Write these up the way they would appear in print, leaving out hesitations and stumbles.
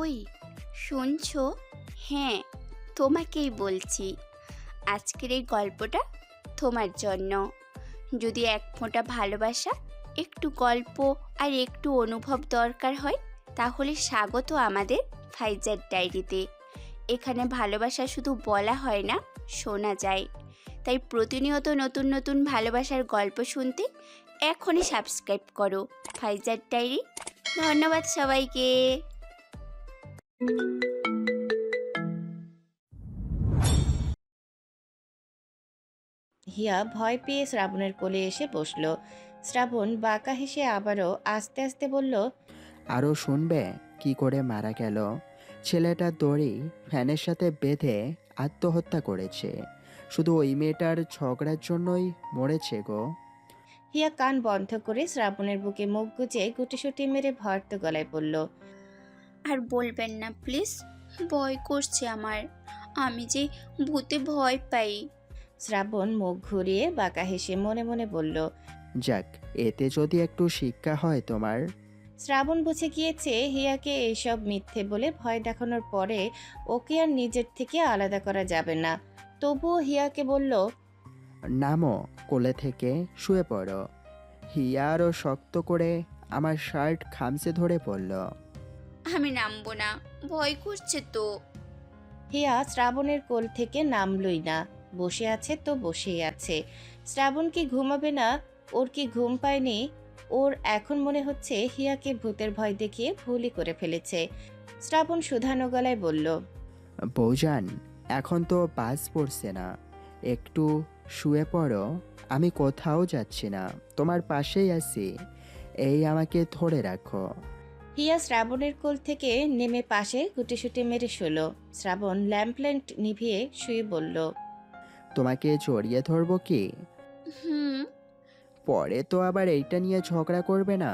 ওই শুনছো? হ্যাঁ, তোমাকেই বলছি। আজকের এই গল্পটা তোমার জন্য। যদি এক ফোঁটা ভালোবাসা, একটু গল্প আর একটু অনুভব দরকার হয়, তাহলে স্বাগত আমাদের ফাইজার ডায়েরিতে। এখানে ভালোবাসা শুধু বলা হয় না, শোনা যায়। তাই প্রতিনিয়ত নতুন নতুন ভালোবাসার গল্প শুনতে এখনই সাবস্ক্রাইব করো ফাইজার ডায়েরি। ধন্যবাদ সবাইকে। হিয়া ভয় পেয়ে শ্রাবণের কোলে এসে বসলো। শ্রাবণ বাঁকা হেসে আবারও আস্তে আস্তে বলল, আরও শুনবে কি করে মারা গেল? ছেলেটা দড়ি ফ্যানের সাথে বেঁধে আত্মহত্যা করেছে। শুধু ওই মেয়েটার ঝগড়ার জন্যই মরেছে গো। হিয়া কান বন্ধ করে শ্রাবণের বুকে মুখ গুজে গুটিসুটি মেরে ভর্ত গলায় বলল, আর বলবেন না প্লিজ, ভয় করছে আমার। আমি যে ভূতে ভয় পাই। শ্রাবণ মুখ ঘুরিয়ে বাঁকা হেসে মনে মনে বলল। যাক, এতে যদি একটু শিক্ষা হয় তোমার। শ্রাবণ বুঝে গিয়েছে হিয়াকে এইসব মিথ্যে বলে ভয় দেখানোর পরে ওকে আর নিজের থেকে আলাদা করা যাবে না। তবুও হিয়াকে বলল, নামো কোলে থেকে, শুয়ে পড়ো। হিয়া আরও শক্ত করে আমার শার্ট খামচে ধরে পড়ল। আমি নামবো না, ভয় করছে তো। হিয়া শ্রাবণের কোল থেকে নামলই না। বসে আছে তো বসেই আছে। শ্রাবণ কি ঘুমাবে না? ওর কি ঘুম পায়নি? ওর এখন মনে হচ্ছে হিয়াকে ভূতের ভয় দেখিয়ে ভুলই করে ফেলেছে। শ্রাবণ শুধানো গলায় বলল, বৌজান, এখন তো বাস পড়ছে না, একটু শুয়ে পড়ো। আমি কোথাও যাচ্ছি না, তোমার পাশেই আছি। এই আমাকে ধরে রাখো। হিয়া শ্রাবণের কোল থেকে নেমে পাশে গুটিসুটি মেরে শুলো। শ্রাবণ ল্যাম্প নিভিয়ে শুয়ে বলল, তোমাকে জড়িয়ে ধরবো কি? হুম। পরে তো আবার এইটা নিয়ে ঝগড়া করবে না।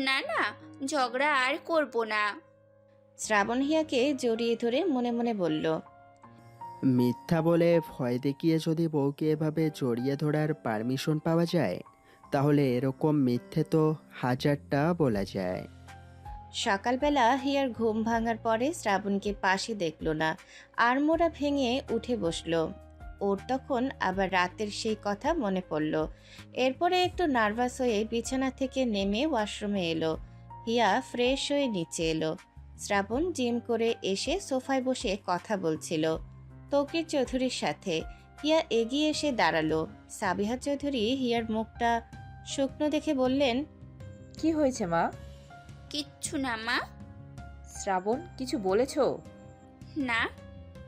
না না, ঝগড়া আর করবো না। শ্রাবণ হিয়াকে জড়িয়ে ধরে মনে মনে বলল, মিথ্যা বলে ভয় দেখিয়ে যদি বউকে এভাবে জড়িয়ে ধরার পারমিশন পাওয়া যায়, তাহলে এরকম মিথ্যে তো হাজারটা বলা যায়। সকালবেলা হিয়ার ঘুম ভাঙার পরে শ্রাবণকে পাশে দেখল না। আড়মোড়া ভেঙে উঠে বসলো। ওর তখন আবার রাতের সেই কথা মনে পড়ল। এরপরে একটু নার্ভাস হয়ে বিছানা থেকে নেমে ওয়াশরুমে এলো। হিয়া ফ্রেশ হয়ে নিচে এলো। শ্রাবণ জিম করে এসে সোফায় বসে কথা বলছিল তৌকির চৌধুরীর সাথে। হিয়া এগিয়ে এসে দাঁড়ালো। সাবিহা চৌধুরী হিয়ার মুখটা শুকনো দেখে বললেন, কি হয়েছে মা? কিচ্ছু না মা। শ্রাবণ, কিছু বলেছো? না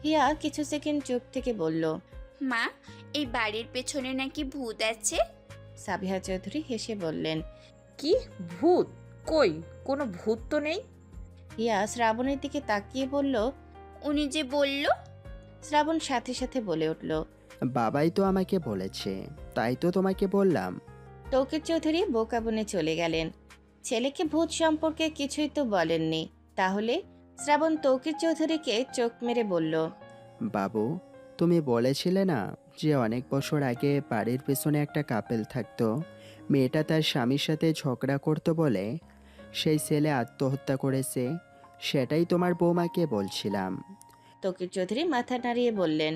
হিয়া কিছু সেকেন্ড চুপ থেকে বলল, মা, এই বাড়ির পেছনে নাকি ভূত আছে। সাবিহা চৌধুরী হেসে বললেন। কি? ভূত? কই, কোনো ভূত তো নেই। হিয়া শ্রাবণের দিকে তাকিয়ে বলল। উনি যে বলল। শ্রাবণ সাথে সাথে বলে উঠল, বাবাই তো আমাকে বলেছে, তাই তো তোমাকে বললাম। তৌকির চৌধুরী বোকা বনে চলে গেলেন। ছেলেকে ভূত সম্পর্কে কিছুই তো বলেননি। তাহলে? শ্রাবণ তৌকির চৌধুরীকে চোখ মেরে বলল, বাবু, তুমি বলেছিলে না যে অনেক বছর আগে বাড়ির পেছনে একটা কাপেল থাকতো, মেয়েটা তার স্বামীর সাথে ঝগড়া করতো বলে সেই ছেলে আত্মহত্যা করেছে। সেটাই তোমার বৌমাকে বলছিলাম। তৌকির চৌধুরী মাথা নাড়িয়ে বললেন,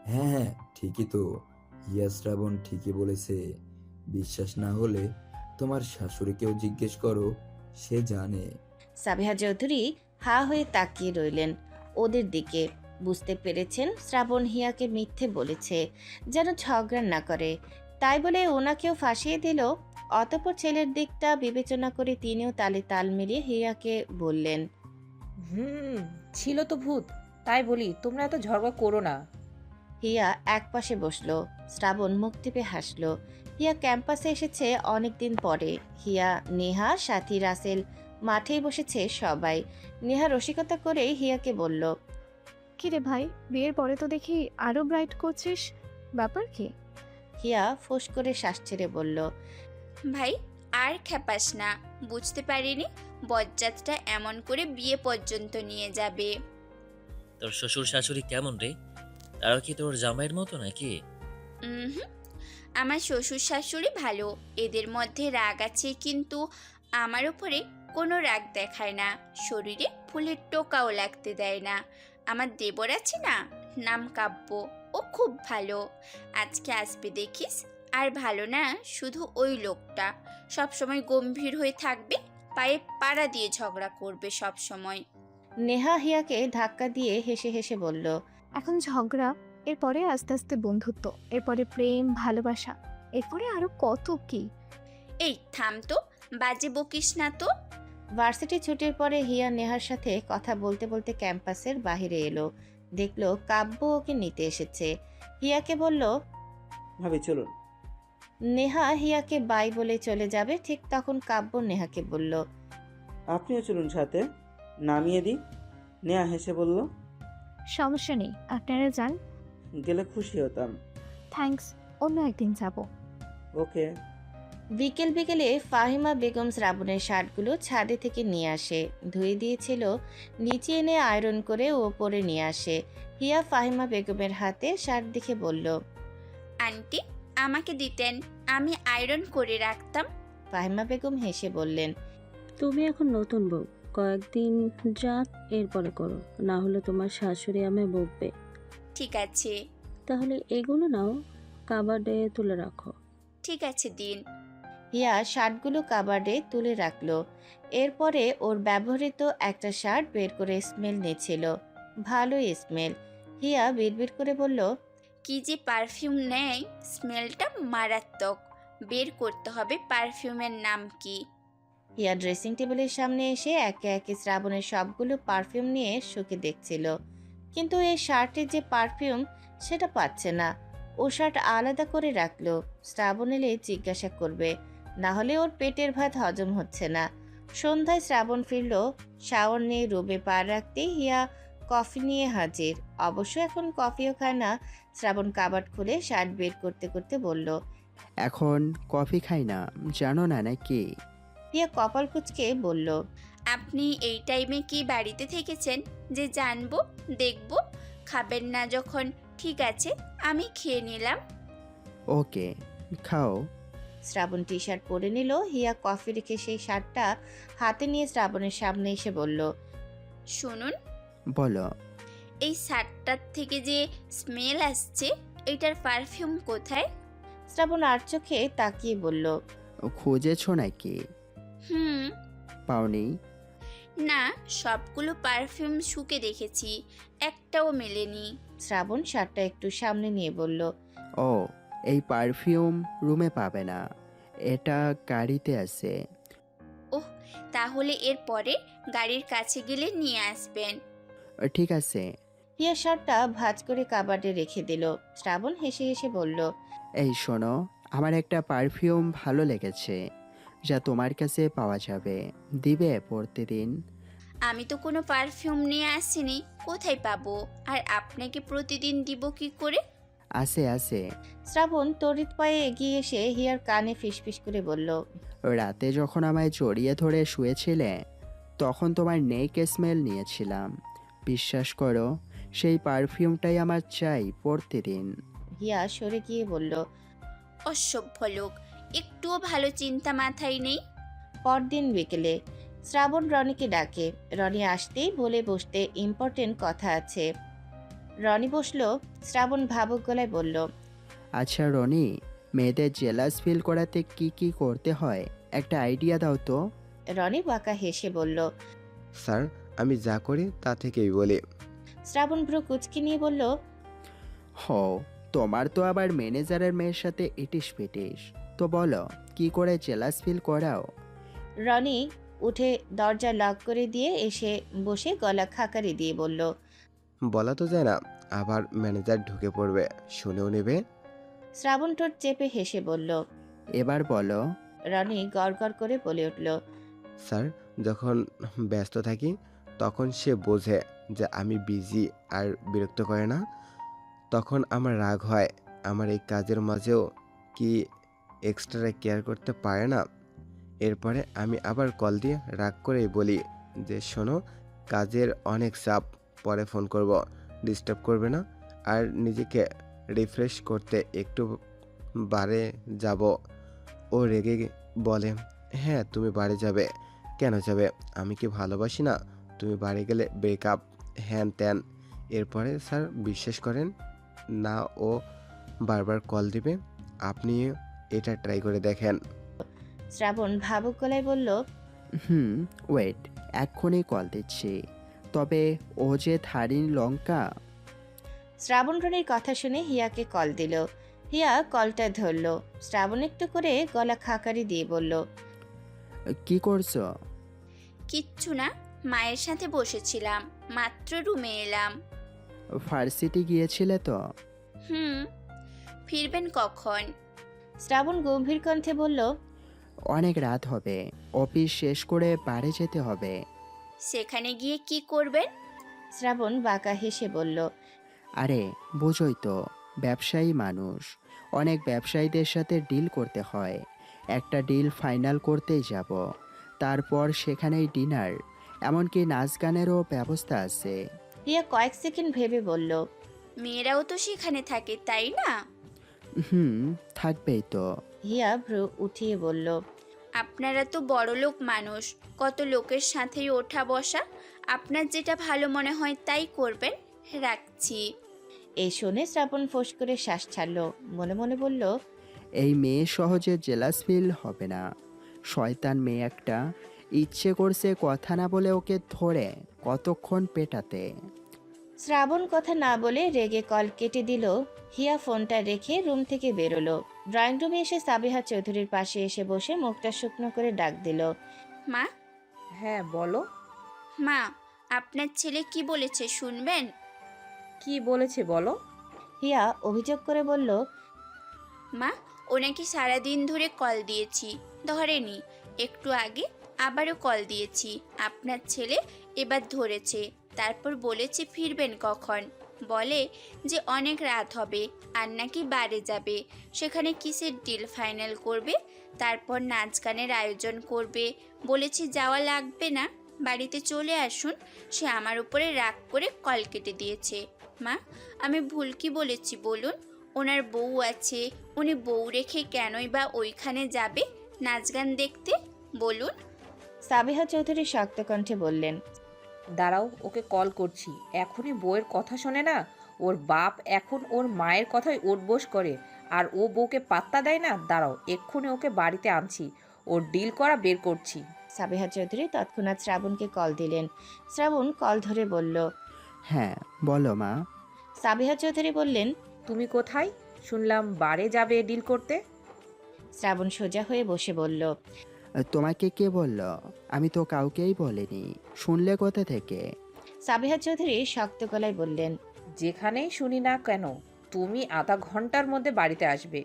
হ্যাঁ হ্যাঁ, ঠিকই তো। হিয়া শ্রাবণ ঠিকই বলেছে। বিশ্বাস না হলে তোমার শাশুড়িকেও জিজ্ঞেস করো, সে জানে। সাবিহা চৌধুরী হা হয়ে তাকিয়ে রইলেন ওদের দিকে। বুঝতে পেরেছেন শ্রাবণ হিয়াকে মিথ্যে বলেছে যেন ঝগড়া না করে, তাই বলে ওনাকেও ফাঁসিয়ে দিল। অতঃপর ছেলের দিকটা বিবেচনা করে তিনিও তালে তাল মিলিয়ে হিয়াকে বললেন, হুম, ছিল তো ভূত। তাই বলি, তোমরা এত ঝগড়া করো না। হিয়া একপাশে বসলো। শ্রাবণ মুখ টিপে হাসলো। হিয়া ক্যাম্পাসে এসেছে অনেকদিন পরে। হিয়া, নেহা, সাথী, রাসেল মাঠেই বসেছে সবাই। নেহা রসিকতা করে হিয়াকে বলল, কিরে ভাই, বিয়ের পরে তো দেখি আরো ব্রাইট করছিস, ব্যাপার কি? হিয়া ফোঁস করে শ্বাস ছেড়ে বলল, ভাই, আর খেপাস না। বুঝতে পারিনি বজ্জাতটা এমন করে বিয়ে পর্যন্ত নিয়ে যাবে। তোর শ্বশুর শাশুড়ি কেমন রে? তারা কি তোর জামাইয়ের মতো নাকি? হুম, আমার শ্বশুর শাশুড়ি ভালো। এদের মধ্যে রাগ আছে, কিন্তু আমার উপরে কোনো রাগ দেখায় না, শরীরে ফুলের টোকাও লাগতে দেয় না। আমার দেবর আছে না, নাম কাব্য, ও খুব ভালো। আজকে আসবে দেখিস। আর ভালো না শুধু ওই লোকটা, সবসময় গম্ভীর হয়ে থাকবে, পায়ে পাড়া দিয়ে ঝগড়া করবে সব সময়। নেহা হিয়াকে ধাক্কা দিয়ে হেসে হেসে বলল, এখন ঝগড়া, এরপরে আস্তে আস্তে বন্ধুত্ব, এরপরে প্রেম ভালোবাসা, এরপরে আরো কত কি। এই থাম তো, বাজে বকিস না তো। ভার্সিটি ছুটির পরে হিয়া নেহার সাথে কথা বলতে বলতে ক্যাম্পাসের বাইরে এলো। দেখলো কাব্য ওকে নিতে এসেছে। হিয়াকে বলল, ভাবি চলুন। নেহা হিয়াকে বাই বলে চলে যাবে, ঠিক তখন কাব্য নেহাকে বলল, আপনিও চলুন সাথে, নামিয়ে দিই। নেহা হেসে বলল, সমস্যা নেই, আপনারা যান। গেলে খুশি হতাম। থ্যাঙ্কস, অন্য একদিন যাব। ওকে। বিকেল বিকেলে ফাহিমা বেগম শ্রাবণের শার্টগুলো ছাদে থেকে নিয়ে আসে। ধুয়ে দিয়েছিল, নিচে এনে আয়রন করে ওপরে নিয়ে আসে। হিয়া ফাহিমা বেগমের হাতে শার্ট দেখে বলল, আন্টি, আমাকে দিতেন, আমি আয়রন করে রাখতাম। ফাহিমা বেগম হেসে বললেন, তুমি এখন নতুন বউ, কয়েকদিন যাক এরপরে করো, না হলে তোমার শাশুড়ি আমায় বকবে। ঠিক আছে। তাহলে এগুলো নাও, কাবার্ডে তুলে রাখো। ঠিক আছে দিন। হিয়া শার্টগুলো কাবার্ডে তুলে রাখলো। এরপরে ওর ব্যবহৃত একটা শার্ট বের করে স্মেল নিচ্ছিল। ভালোই স্মেল। হিয়া বিড়বিড় করে বলল, কি যে পারফিউম নেয়, স্মেলটা মারাত্মক। বের করতে হবে পারফিউমের নাম কি। হিয়া ড্রেসিং টেবিলের সামনে এসে একে একে শ্রাবণের সবগুলো পারফিউম নিয়ে শুকে দেখছিল, কিন্তু এই শার্টের যে পারফিউম সেটা পাচ্ছে না। ও শার্ট আলাদা করে রাখলো, শ্রাবণ এলে জিজ্ঞাসা করবে, না হলে ওর পেটের ভাত হজম হচ্ছে না। সন্ধ্যায় শ্রাবণ ফিরল, শাওয়ার নিয়ে রুমে পা রাখতেই হিয়া কফি নিয়ে হাজির। অবশ্য এখন কফিও খায় না। শ্রাবণ কাবার্ড খুলে শার্ট বের করতে করতে বলল, এখন কফি খাই না, জানো না নাকি? হিয়া কপাল কুঁচকে বলল, আপনি এই টাইমে কি বাড়িতে থেকেছেন যে জানবো দেখবো? খাবেন না যখন ঠিক আছে, আমি খেয়ে নিলাম। ওকে, খাও। শ্রাবণ টি শার্ট পরে নিল। হিয়া কফি রেখে সেই শার্টটা হাতে নিয়ে শ্রাবণের সামনে এসে বলল, শুনুন, বলো। এই শার্টটার থেকে যে স্মেল আসছে, এটার পারফিউম কোথায়? শ্রাবণ আর চোখে তাকিয়ে বলল, খুঁজেছো নাকি? হুম। পাওনি? না, সবগুলো পারফিউম শুকে দেখেছি, একটাও মেলেনি। শ্রাবণ শার্টটা একটু সামনে নিয়ে বলল, ও, এই পারফিউম রুমে পাবে না, এটা গাড়িতে আছে। ওহ, তাহলে এরপরে গাড়ির কাছে গেলে নিয়ে আসবেন। ঠিক আছে। হিয়া শার্টটা ভাঁজ করে কাবার্ডে রেখে দিল। শ্রাবণ হেসে হেসে বলল, এই শোনো, আমার একটা পারফিউম ভালো লেগেছে, যা তোমার কাছে পাওয়া যাবে, দিবে প্রতিদিন? আমি তো কোনো পারফিউম নিয়ে আসিনি, কোথায় পাবো? আর আপনাকে প্রতিদিন দিব কি করে? আছে আছে। শ্রাবণ তড়িৎ পায়ে এগিয়ে এসে হিয়ার কানে ফিসফিস করে বলল, রাতে যখন আমায় জড়িয়ে ধরে শুয়েছিলে, তখন তোমার নেক স্মেল নিয়েছিলাম। বিশ্বাস করো, সেই পারফিউমটাই আমার চাই প্রতিদিন। হিয়া সরে গিয়ে বলল, অসভ্য লোক, একটুও ভালো চিন্তা মাথায় নেই। পরদিন বিকেলে শ্রাবণ রনিকে ডাকে। রনি আসতেই বলে বসতে ইম্পর্টেন্ট কথা আছে। রনি বসলো। শ্রাবণ ভাবুক গলায় বলল, আচ্ছা রনি, মেয়েদের জেলাস ফিল করাতে কি কি করতে হয়, একটা আইডিয়া দাও তো। রনি বাঁকা হেসে বলল, স্যার, আমি যা করি তা থেকেই বলি। শ্রাবণ ভ্রু কুচকি নিয়ে বলল, তোমার তো আবার ম্যানেজারের মেয়ের সাথে ইটিস পিটিস, তো বলো কি করে জেলাস ফিল করাও। রনি উঠে দরজা লক করে দিয়ে এসে বসে গলা খাকারি দিয়ে বলল, বলা তো যায় না, আবার ম্যানেজার ঢুকে পড়বে, শুনেও নেবে। শ্রাবণ ঠোঁট চেপে হেসে বলল। এবার বলো। রনি গড়গড় করে বলে উঠল, স্যার, যখন ব্যস্ত থাকি তখন সে বোঝে যে আমি বিজি আর বিরক্ত করে না, তখন আমার রাগ হয়। আমার এই কাজের মাঝেও কি এক্সট্রা কেয়ার করতে পারে না। এরপরে আমি আবার কল দিয়ে রাগ করেই বলি যে শোনো, কাজের অনেক চাপ, পরে ফোন করব, ডিস্টার্ব করবে না। আর নিজেকে রিফ্রেশ করতে একটু বারে যাব। ও রেগে বলে, হ্যাঁ তুমি বাড়ি যাবে, কেন যাবে? আমি কি ভালোবাসি না? তুমি বাড়ি গেলে ব্রেকআপ, হ্যান ত্যান। এরপরে স্যার বিশ্বাস করেন না, ও বারবার কল দিবে। আপনি এটা ট্রাই করে দেখেন। শ্রাবণ ভাবুক গলায় বলল, ওয়েট, এক্ষুনি কল দিচ্ছি। তবে ও যে ধারিন লঙ্কা। শ্রাবণ রনির কথা শুনে হিয়াকে কল দিল। হিয়া কলটা ধরল। শ্রাবণ একটু করে গলা খাকারি দিয়ে বলল, কি করছো? কিচ্ছু না, মায়ের সাথে বসেছিলাম, মাত্র রুমে এলাম। ফার্সিটি গিয়েছিলে তো? হুম। ফিরবেন কখন? শ্রাবণ গম্ভীর কণ্ঠে বলল, অনেক রাত হবে, অফিস শেষ করে বাড়ি যেতে হবে। সেখানে গিয়ে কি করবেন? শ্রাবণ বাঁকা হেসে বলল, আরে বোঝোই তো, ব্যবসায়ী মানুষ, অনেক ব্যবসায়ীদের সাথে ডিল করতে হয়। একটা ডিল ফাইনাল করতেই যাব, তারপর সেখানেই ডিনার, এমনকি নাচ গানেরও ব্যবস্থা আছে। হিয়া কয়েক সেকেন্ড ভেবে বলল, মেয়েরাও তো সেখানে থাকে, তাই না? থাকবেই তো। হিয়া ভ্রু উঠিয়ে বলল, আপনারা তো বড়লোক মানুষ, কত লোকের সাথেই ওঠা বসা। আপনার যেটা ভালো মনে হয় তাই করবেন। রাখছি। এই শুনে শ্রাবণ ফোঁস করে শ্বাস ছাড়ল। মনে মনে বলল, এই মেয়ে সহজে জেলাস ফিল হবে না, শয়তান মেয়ে একটা। ইচ্ছে করছে কথা না বলে ওকে ধরে কতক্ষণ পেটাতে। শ্রাবণ কথা না বলে রেগে কল কেটে দিল। হিয়া ফোনটা রেখে রুম থেকে বেরোলো। ড্রয়িং রুমে এসে সাবিহা চৌধুরীর পাশে এসে বসে মুখটা শুকনো করে ডাক দিল, মা, হ্যাঁ বলো। মা, আপনার ছেলে কি বলেছে শুনবেন? কি বলেছে বলো। হিয়া অভিযোগ করে বলল, মা, ওনাকে সারাদিন ধরে কল দিয়েছি, ধরেনি। একটু আগে আবারও কল দিয়েছি, আপনার ছেলে এবার ধরেছে। তারপর বলেছে ফিরবেন কখন। বলে যে অনেক রাত হবে আর নাকি বাড়ি যাবে, সেখানে কিসের ডিল ফাইনাল করবে, তারপর নাচ গানের আয়োজন করবে। বলেছি যাওয়া লাগবে না, বাড়িতে চলে আসুন। সে আমার উপরে রাগ করে কল কেটে দিয়েছে। মা, আমি ভুল কি বলেছি বলুন? ওনার বউ আছে, উনি বউ রেখে কেনই বা ওইখানে যাবে নাচ গান দেখতে বলুন? সাবিহা চৌধুরী শক্ত কণ্ঠে বললেন, দাঁড়াও, ওকে কল করছি। এখনই বউয়ের কথা শোনে না। ওর বাপ এখন ওর মায়ের কথাই ওঠবোস করে, আর ও বউকে পাত্তা দেয় না। দাঁড়াও, এক্ষুনি ওকে বাড়িতে আনছি, ওর ডিল করা বের করছি। সাবিহা চৌধুরী তৎক্ষণাৎ শ্রাবণকে কল দিলেন। শ্রাবণ কল ধরে বলল, হ্যাঁ বলো মা। সাবিহা চৌধুরী বললেন, তুমি কোথায়? শুনলাম বারে যাবে ডিল করতে। শ্রাবণ সোজা হয়ে বসে বলল, তোমাকে কে বলল? আমি তো কাউকেই বলিনি, শুনলে কোথা থেকে? সাবিহা চৌধুরী শক্ত গলায় বললেন, যেখানেই শুনি না কেন, তুমি আধা ঘন্টার মধ্যে বাড়িতে আসবে।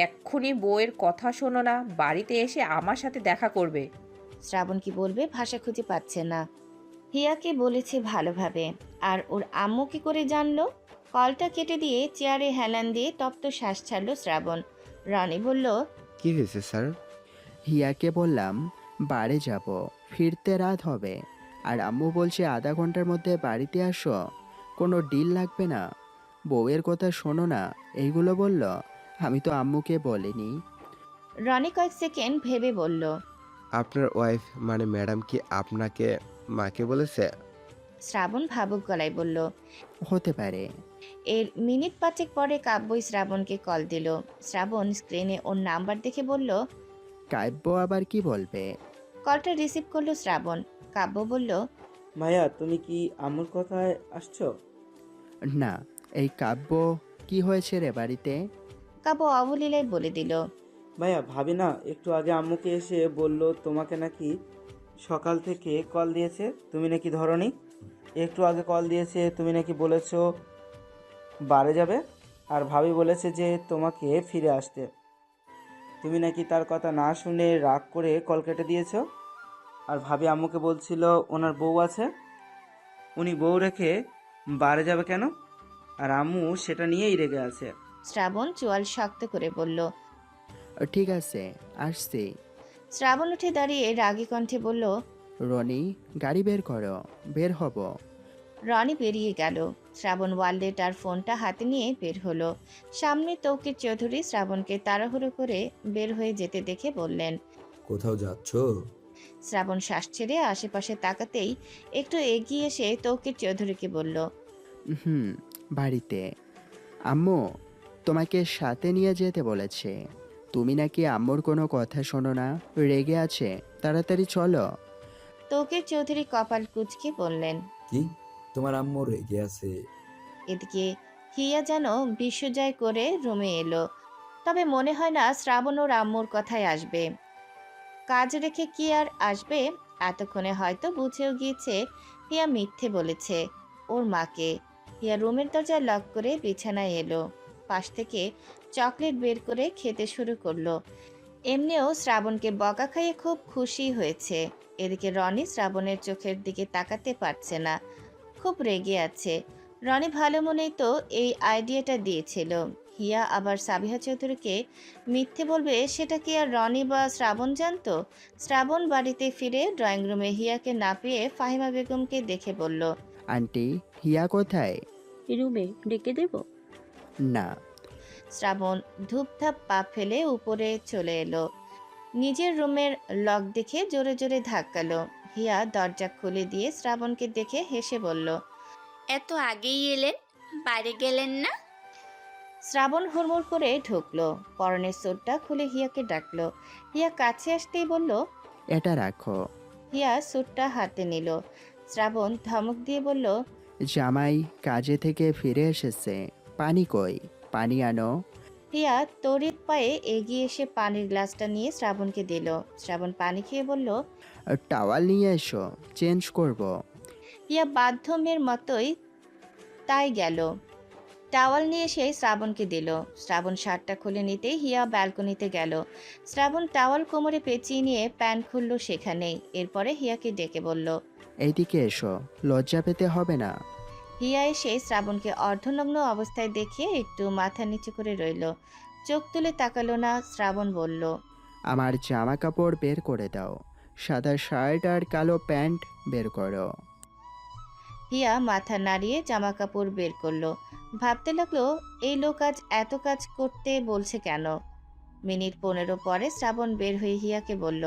এক্ষুনি বউয়ের কথা শোনো না, বাড়িতে এসে আমার সাথে দেখা করবে। শ্রাবণ কি বলবে ভাষা খুঁজে পাচ্ছে না। হিয়াকে বলেছে ভালোভাবে, আর ওর আম্মু কি করে জানলো? কলটা কেটে দিয়ে চেয়ারে হেলান দিয়ে তপ্ত শ্বাস ছাড়লো শ্রাবণ। রনি বলল, কি হয়েছে স্যার? হিয়াকে বললাম বাড়ি যাব, ফিরতে রাত হবে, আর আম্মু বলছে আধা ঘন্টার মধ্যে বাড়িতে আসো, কোনো ডিল লাগবে না, বউয়ের কথা শোনো না, এইগুলো বলল। আমি তো আম্মুকে বলিনি। রনি কয়েক সেকেন্ড ভেবে বলল, আপনার ওয়াইফ মানে ম্যাডাম কি আপনাকে মাকে বলেছে? শ্রাবণ ভাবুক গলায় বলল। হতে পারে। এর মিনিট পাঁচেক পরে কাব্যই শ্রাবণকে কল দিল। শ্রাবণ স্ক্রিনে ওর নাম্বার দেখে বলল, কাব্য আবার কি বলবে? কলটা রিসিভ করলো শ্রাবণ। কাব্য বলল, ভাইয়া তুমি কি আম্মুর কথায় আসছো? না, এই কাব্য কি হয়েছে রে বাড়িতে? কাব্য অবলীলায় বলে দিল, ভাইয়া ভাবি না একটু আগে আম্মুকে এসে বলল তোমাকে নাকি সকাল থেকে কল দিয়েছে, তুমি নাকি ধরনি। একটু আগে কল দিয়েছে, তুমি নাকি বলেছো বাড়ি যাবে, আর ভাবি বলেছে যে তোমাকে ফিরে আসতে। তুমি নাকি তার কথা না শুনে রাগ করে কল কেটে দিয়েছো। আর ভাবি আম্মুকে বলছিল ওনার বউ আছে, উনি বউ রেখে বাড়ি যাবে কেন, আর আম্মু সেটা নিয়েই রেগে আছে। শ্রাবণ চোয়াল শক্ত করে বলল। ঠিক আছে, আসছি। শ্রাবণ উঠে দাঁড়িয়ে রাগী কণ্ঠে বলল, রনি, গাড়ি বের করো, বের হব। রনি বেরিয়ে গেল। শ্রাবণ ওয়ালেট আর ফোনটা হাতে নিয়ে বের হলো। সামনে তৌকির চৌধুরী শ্রাবণকে তাড়াহুড়ো করে বের হয়ে যেতে দেখে বললেন, কোথাও যাচ্ছ? শ্রাবণ শ্বাস ছেড়ে আশেপাশে তাকাতেই একটু এগিয়ে এসে তৌকির চৌধুরীকে বলল, হুম, বাড়িতে। আম্মু তোমাকে সাথে নিয়ে যেতে বলেছে। তুমি নাকি আম্মুর কোনো কথা শোনো না, রেগে আছে। তাড়াতাড়ি চলো। তৌকির চৌধুরী কপাল কুঁচকে বললেন। কি, তোমার আম্মু রেগে আছে? এদিকে হিয়া যেন বিশ্বজয় করে রুমে এলো, তবে মনে হয় না শ্রাবণ ওর আম্মুর কথায় আসবে। কাজ রেখে কি আর আসবে? এতক্ষণে হয়তো বুঝেও গিয়েছে হিয়া মিথ্যে বলেছে ওর মাকে। হিয়া রুমের দরজা লক করে বিছানায় এলো, পাশ থেকে চকলেট বের করে খেতে শুরু করলো। এমনিও শ্রাবণকে বকা খাইয়ে খুব খুশি হয়েছে। এদিকে রনি শ্রাবণের চোখের দিকে তাকাতে পারছে না, খুব রেগে আছে। রনি ভালো মনেই তো এই আইডিয়াটা দিয়েছিল। হিয়া আবার সাবিহা চৌধুরীকে মিথ্যে বলবে সেটা কি আর রনি বা শ্রাবণ জানতো? শ্রাবণ বাড়িতে ফিরে ড্রয়িং রুমে হিয়াকে না পেয়ে ফাহিমা বেগমকে দেখে বলল, আন্টি, হিয়া কোথায়? রুমে ডেকে দেব? না। শ্রাবণ ধূপধাপ পা ফেলে উপরে চলে এলো। নিজের রুমের লক দেখে জোরে জোরে ধাক্কালো। হিয়া দরজা খুলে দিয়ে শ্রাবণকে দেখে হেসে বলল, এত আগেই এলেন, বাড়ি গেলেন না? শ্রাবণ হুড়মুড় করে ঢুকলো, পরনের স্যুটটা খুলে হিয়াকে ডাকলো। হিয়া কাছে আসতেই বলল, এটা রাখো। হিয়া স্যুটটা হাতে নিল। শ্রাবণ ধমক দিয়ে বলল, জামাই কাজে থেকে ফিরে এসেছে। পানি কই? পানি আনো। হিয়া তড়িৎ পায়ে এগিয়ে এসে পানির গ্লাসটা নিয়ে শ্রাবণকে দিল। শ্রাবণ পানি খেয়ে বলল, টাওয়াল নিয়ে এসো, চেঞ্জ করব। হিয়া বাধ্য মেয়ের মতোই তাই গেল, টাওয়াল নিয়ে এসে শ্রাবণকে দিল। শ্রাবণ শার্টটা খুলে নিতেই হিয়া ব্যালকনিতে গেল। শ্রাবণ টাওয়াল কোমরে পেঁচিয়ে নিয়ে প্যান্ট খুলল সেখানেই। এরপরে হিয়াকে ডেকে বলল, এইদিকে এসো, লজ্জা পেতে হবে না। হিয়া এসে শ্রাবণকে অর্ধনগ্ন অবস্থায় দেখে একটু মাথা নিচু করে রইল, চোখ তুলে তাকালো না। শ্রাবণ বলল, আমার জামা কাপড় বের করে দাও। সাদা শার্ট আর কালো প্যান্ট বের করো। হিয়া মাথা নাড়িয়ে জামা কাপড় বের করলো। ভাবতে লাগলো এই লোক আজ এত কাজ করতে বলছে কেন। মিনিট 15 পরে শ্রাবণ বের হয়ে হিয়াকে বলল,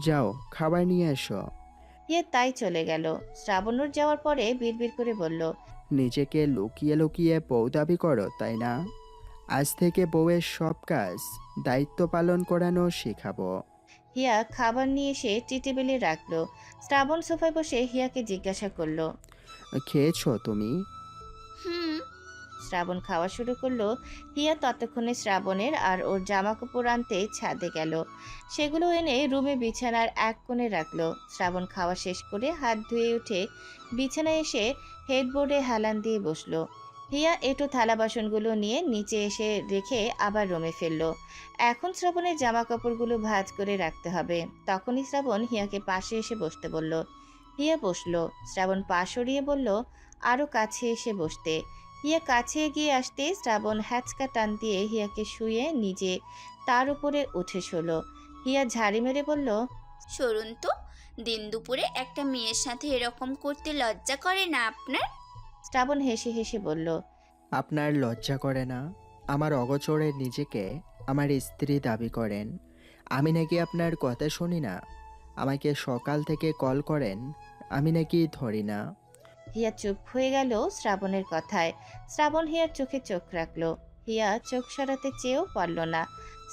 যাও, খাবার নিয়ে এসো। হিয়া তাই চলে গেল। শ্রাবণুর যাওয়ার পরে বিড়বিড় করে বলল, নিজেকে লুকিয়ে লুকিয়ে বউ দাবি করো, তাই না? আজ থেকে বউয়ের সব কাজ দায়িত্ব পালন করানো শেখাবো। হিয়া খাবার নিয়ে এসে টি টেবিলে রাখলো। শ্রাবণ সোফায় বসে হিয়াকে জিজ্ঞাসা করলো, খেয়েছো তুমি? হুম। শ্রাবণ খাওয়া শুরু করলো। হিয়া ততক্ষণে শ্রাবণের আর ওর জামা কাপড় আনতে ছাদে গেল। সেগুলো এনে রুমে বিছানার এক কোণে রাখলো। শ্রাবণ খাওয়া শেষ করে হাত ধুয়ে উঠে বিছানায় এসে হেডবোর্ডে হেলান দিয়ে বসলো। হিয়া একটু থালা বাসনগুলো নিয়ে নিচে এসে রেখে আবার রুমে ফিরলো। এখন শ্রাবণের জামা কাপড়গুলো ভাঁজ করে রাখতে হবে। তখনই শ্রাবণ হিয়াকে পাশে এসে বসতে বলল। হিয়া বসলো। শ্রাবণ পা সরিয়ে বলল আরো কাছে এসে বসতে। হিয়া কাছে এগিয়ে আসতে শ্রাবণ হ্যাচকা টান দিয়ে হিয়াকে শুয়ে নিজে তার উপরে উঠে শোলো। হিয়া ঝাড়ি মেরে বলল, সরুন তো, দিন দুপুরে একটা মেয়ের সাথে এরকম করতে লজ্জা করে না আপনার? শ্রাবণ হেসে হেসে বলল, আপনার লজ্জা করে না? আমার অগোচরে নিজেকে আমার স্ত্রী দাবি করেন। আমি নাকি আপনার কথা শুনি না? আমাকে সকাল থেকে কল করেন, আমি নাকি ধরি না? হিয়া চুপ হয়ে গেল শ্রাবণের কথায়। শ্রাবণ হিয়ার চোখে চোখ রাখলো। হিয়া চোখ সরাতে চেয়েও পারল না।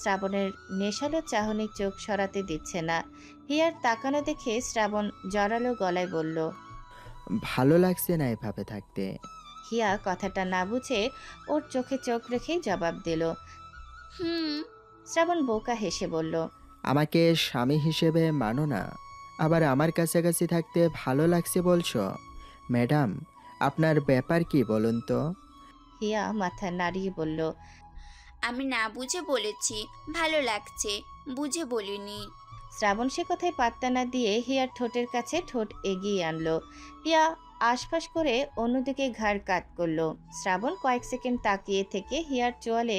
শ্রাবণের নেশালো চাহনি চোখ সরাতে দিচ্ছে না। হিয়ার তাকানো দেখে শ্রাবণ জড়ালো গলায় বলল, ভালো লাগছে না এভাবে থাকতে। হিয়া কথাটা না বুঝে ওর চোখে চোখ রেখেই জবাব দিল। হুম। শ্রাবণ বোকা হেসে বলল, আমাকে স্বামী হিসেবে মানো না, আবার আমার কাছাকাছি থাকতে ভালো লাগছে বলছো? ম্যাডাম, আপনার ব্যাপার কি বলুন তো? হিয়া মাথা নাড়িয়ে বলল, আমি না বুঝে বলেছি, ভালো লাগছে, বুঝে বলিনি। শ্রাবণ সে কথায় পাত্তা না দিয়ে হিয়ার ঠোঁটের কাছে ঠোঁট এগিয়ে আনলো। হিয়া আশপাশ করে অন্যদিকে ঘাড় কাত করলো। শ্রাবণ কয়েক সেকেন্ড তাকিয়ে থেকে হিয়ার চোয়ালে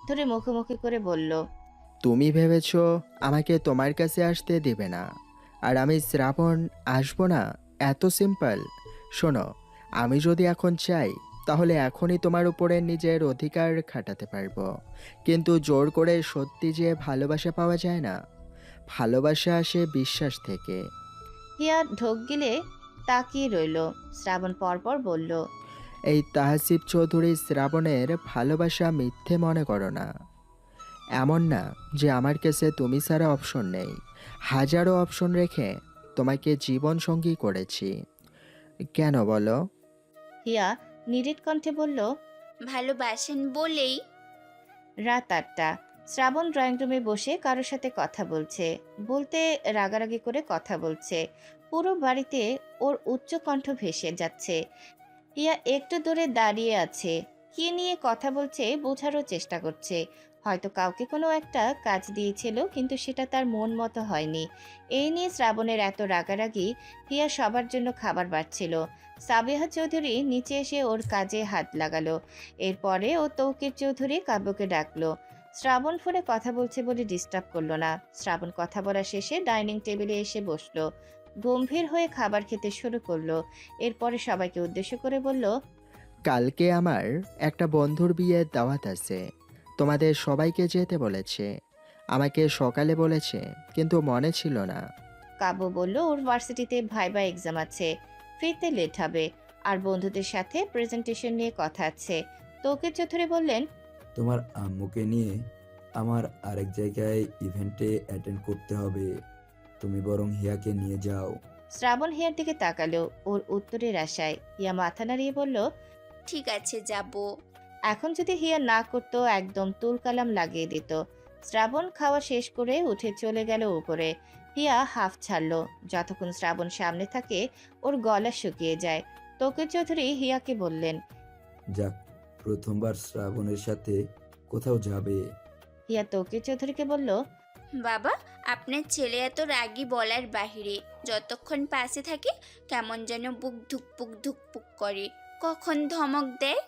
ধরে মুখোমুখি করে বলল, তুমি ভেবেছো আমাকে তোমার কাছে আসতে দেবে না, আর আমি শ্রাবণ আসবো না? এত সিম্পল। শোনো, আমি যদি এখন চাই তাহলে এখনই তোমার উপরে নিজের অধিকার খাটাতে পারবো, কিন্তু জোর করে সত্যি যে ভালোবাসা পাওয়া যায় না। ভালোবাসা আসে বিশ্বাস থেকে। হিয়া ঢোক গিলে তাকিয়ে রইল। শ্রাবণ পরপর বলল, এই তাহসিব চৌধুরী শ্রাবণের ভালোবাসা মিথ্যে মনে করো না। এমন না যে আমার কাছে তুমি ছাড়া অপশন নেই। হাজারো অপশন রেখে তোমাকে জীবন সঙ্গী করেছি। কেন বলো? হিয়া নিরিট কণ্ঠে বলল, ভালোবাসেন বলেই। রাত 8টা। শ্রাবণ ড্রয়িং রুমে বসে কারোর সাথে কথা বলছে, বলতে রাগারাগি করে কথা বলছে। পুরো বাড়িতে ওর উচ্চ কণ্ঠ ভেসে যাচ্ছে। হিয়া একটু দূরে দাঁড়িয়ে আছে, কি নিয়ে কথা বলছে বোঝারও চেষ্টা করছে। হয়তো কাউকে কোনো একটা কাজ দিয়েছিল, কিন্তু সেটা তার মন মতো হয়নি। এই নিয়ে শ্রাবণের এত রাগারাগি। হিয়া সবার জন্য খাবার বাড়ছিল। সাবিহা চৌধুরী নিচে এসে ওর কাজে হাত লাগালো। এরপরে ও তৌকির চৌধুরী কাব্যকে ডাকলো। শ্রাবণ ফোনে কথা বলছে বলে ডিস্টার্ব করলো না। শ্রাবণ কথা বলা শেষে ডাইনিং টেবিলে এসে বসলো। গম্ভীর হয়ে খাবার খেতে শুরু করলো। এরপরে সবাইকে উদ্দেশ্য করে বলল, কালকে আমার একটা বন্ধুর বিয়ের দাওয়াত আছে। তোমাদের সবাইকে যেতে বলেছে। আমাকে সকালে বলেছে, কিন্তু মনে ছিল না। কাব্য বলল ওর ভার্সিটিতে ভাইবা এক্সাম আছে, ফিরতে লেট হবে, আর বন্ধুদের সাথে প্রেজেন্টেশন নিয়ে কথা আছে। তৌকির চৌধুরী বললেন, তোমার আম্মুকে নিয়ে আমার আরেক জায়গায় ইভেন্টে অ্যাটেন্ড করতে হবে, তুমি বরং হিয়াকে নিয়ে যাও। শ্রাবণ হিয়ার দিকে তাকালো ওর উত্তরের আশায়। হিয়া মাথা নাড়িয়ে বলল, ঠিক আছে, যাব। এখন যদি হিয়া না করতো একদম তুল কালাম লাগিয়ে দিত। শ্রাবণ খাওয়া শেষ করে উঠে চলে গেল উপরে। হিয়া হাফ ছাড়লো। যতক্ষণ শ্রাবণ সামনে থাকে ওর গলা শুকিয়ে যায়। তৌকির চৌধুরী হিয়াকে বললেন, যাক, প্রথমবার শ্রাবণের সাথে কোথাও যাবে। হিয়া তৌকির চৌধুরীকে বলল, বাবা, আপনার ছেলে এত রাগী বলার বাহিরে। যতক্ষণ পাশে থাকে কেমন যেন বুক ধুকপুক ধুকপুক করে, কখন ধমক দেয়।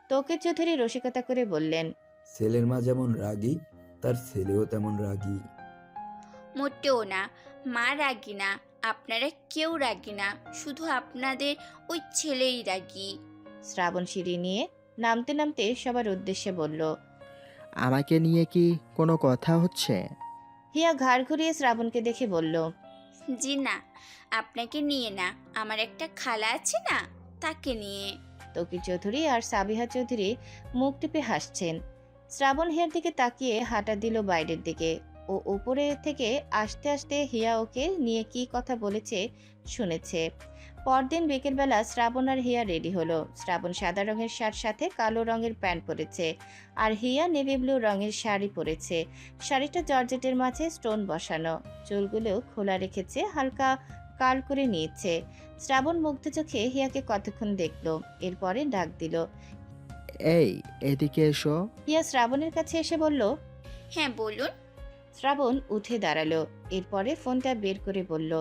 তৌকির চৌধুরী রসিকতা করে বললেন, ছেলের মা যেমন রাগী, তার ছেলেও তেমন রাগী। মোটেও না, মা রাগী না, আপনারা কেউ রাগী না, শুধু আপনাদের ওই ছেলেই রাগী। শ্রাবণ সিঁড়ি নিয়ে নামতে নামতে সবার উদ্দেশ্যে বলল। আমাকে নিয়ে কি কোনো কথা হচ্ছে? হিয়া ঘাড় ঘুরিয়ে শ্রাবণকে দেখে বলল, জি না, আপনাকে নিয়ে না, আমার একটা খালা আছে না, তাকে নিয়ে। তৌকির চৌধুরী আর সাবিহা চৌধুরী মুখ টিপে হাসছেন। শ্রাবণ হিয়ার দিকে তাকিয়ে হাঁটা দিল বাইরের দিকে। ও উপরে থেকে আস্তে আস্তে হিয়া ওকে নিয়ে কি কথা বলেছে শুনেছে। পরদিন বিকেলবেলা শ্রাবণ আর হিয়া রেডি হলো। শ্রাবণ সাদা রঙের শার্ট সাথে কালো রঙের প্যান্ট পরেছে, আর হিয়া নেভি ব্লু রঙের শাড়ি পরেছে। শাড়িটা জর্জেটের মাঝে স্টোন বসানো, চুলগুলো খোলা রেখেছে, হালকা কাল করে নিয়েছে। শ্রাবণ মুগ্ধ চোখে হিয়াকে কতক্ষণ দেখলো, এরপরে ডাক দিল। এই, এদিকে এসো। হিয়া শ্রাবণের কাছে এসে বলল, হ্যাঁ বলুন। শ্রাবণ উঠে দাঁড়ালো। এরপরে ফোনটা বের করে বলল,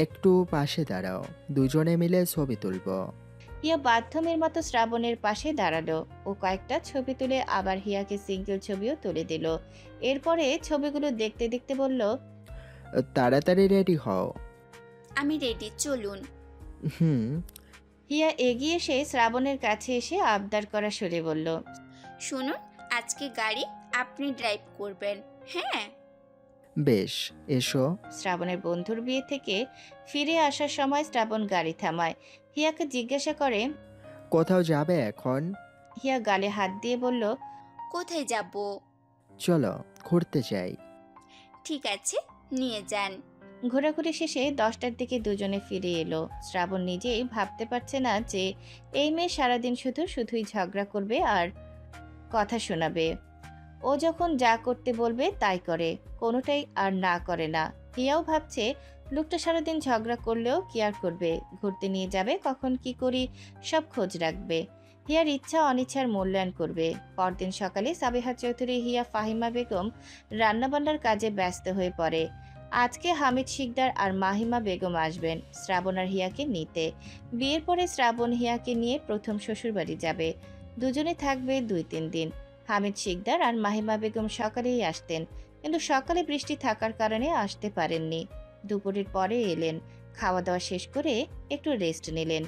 একটু পাশে দাঁড়াও, দুজনে মিলে ছবি তুলব। হিয়া বাধ্যমের মতো শ্রাবণের পাশে দাঁড়ালো। ও কয়েকটা ছবি তুলে আবার হিয়াকে সিঙ্গেল ছবিও তুলে দিল। এরপরে ছবিগুলো দেখতে দেখতে বলল, তাড়াতাড়ি রেডি হও। আমি রেডি, চলুন। হুম। হিয়া এগিয়ে এসে শ্রাবণের কাছে এসে আবদার করা সুরে বলল, শুনুন, আজকে গাড়ি আপনি ড্রাইভ করবেন, হ্যাঁ? বেশ, এসো। শ্রাবণের বন্ধুর বিয়ে থেকে ফিরে আসার সময় শ্রাবণ গাড়ি থামায়। হিয়াকে জিজ্ঞাসা করে, কোথাও যাবে এখন? হিয়া গালে হাত দিয়ে বলল, কোথায় যাব? চলো ঘুরতে যাই। ঠিক আছে, নিয়ে যান। ঘোরাঘুরি শেষে 10টার দিকে দুজনে ফিরে এলো। শ্রাবণ নিজেই ভাবতে পারছে না যে এই মেয়ে সারাদিন শুধুই ঝগড়া করবে আর কথা শোনাবে। ও যখন যা করতে বলবে তাই করে, কোনোটাই আর না করে না। হিয়াও ভাবছে লোকটা সারাদিন ঝগড়া করলেও কেয়ার করবে, ঘুরতে নিয়ে যাবে, কখন কি করি সব খোঁজ রাখবে। হিয়ার ইচ্ছা অনিচ্ছার মূল্যায়ন করবে। পরদিন সকালে সাবিহা চৌধুরী, হিয়া, ফাহিমা বেগম রান্নাবান্নার কাজে ব্যস্ত হয়ে পড়ে। আজকে হামিদ শিকদার আর মাহিমা বেগম আসবেন শ্রাবণ আর হিয়াকে নিতে। বিয়ের পরে শ্রাবণ হিয়াকে নিয়ে প্রথম শ্বশুরবাড়ি যাবে। দুজনে থাকবে 2-3 দিন। হামিদ শিকদার আর মাহিমা বেগম সকালেই আসতেন, কিন্তু সকালে বৃষ্টি থাকার কারণে আসতে পারেননি। দুপুরের পরে এলেন, খাওয়া দাওয়া শেষ করে একটু রেস্ট নিলেন।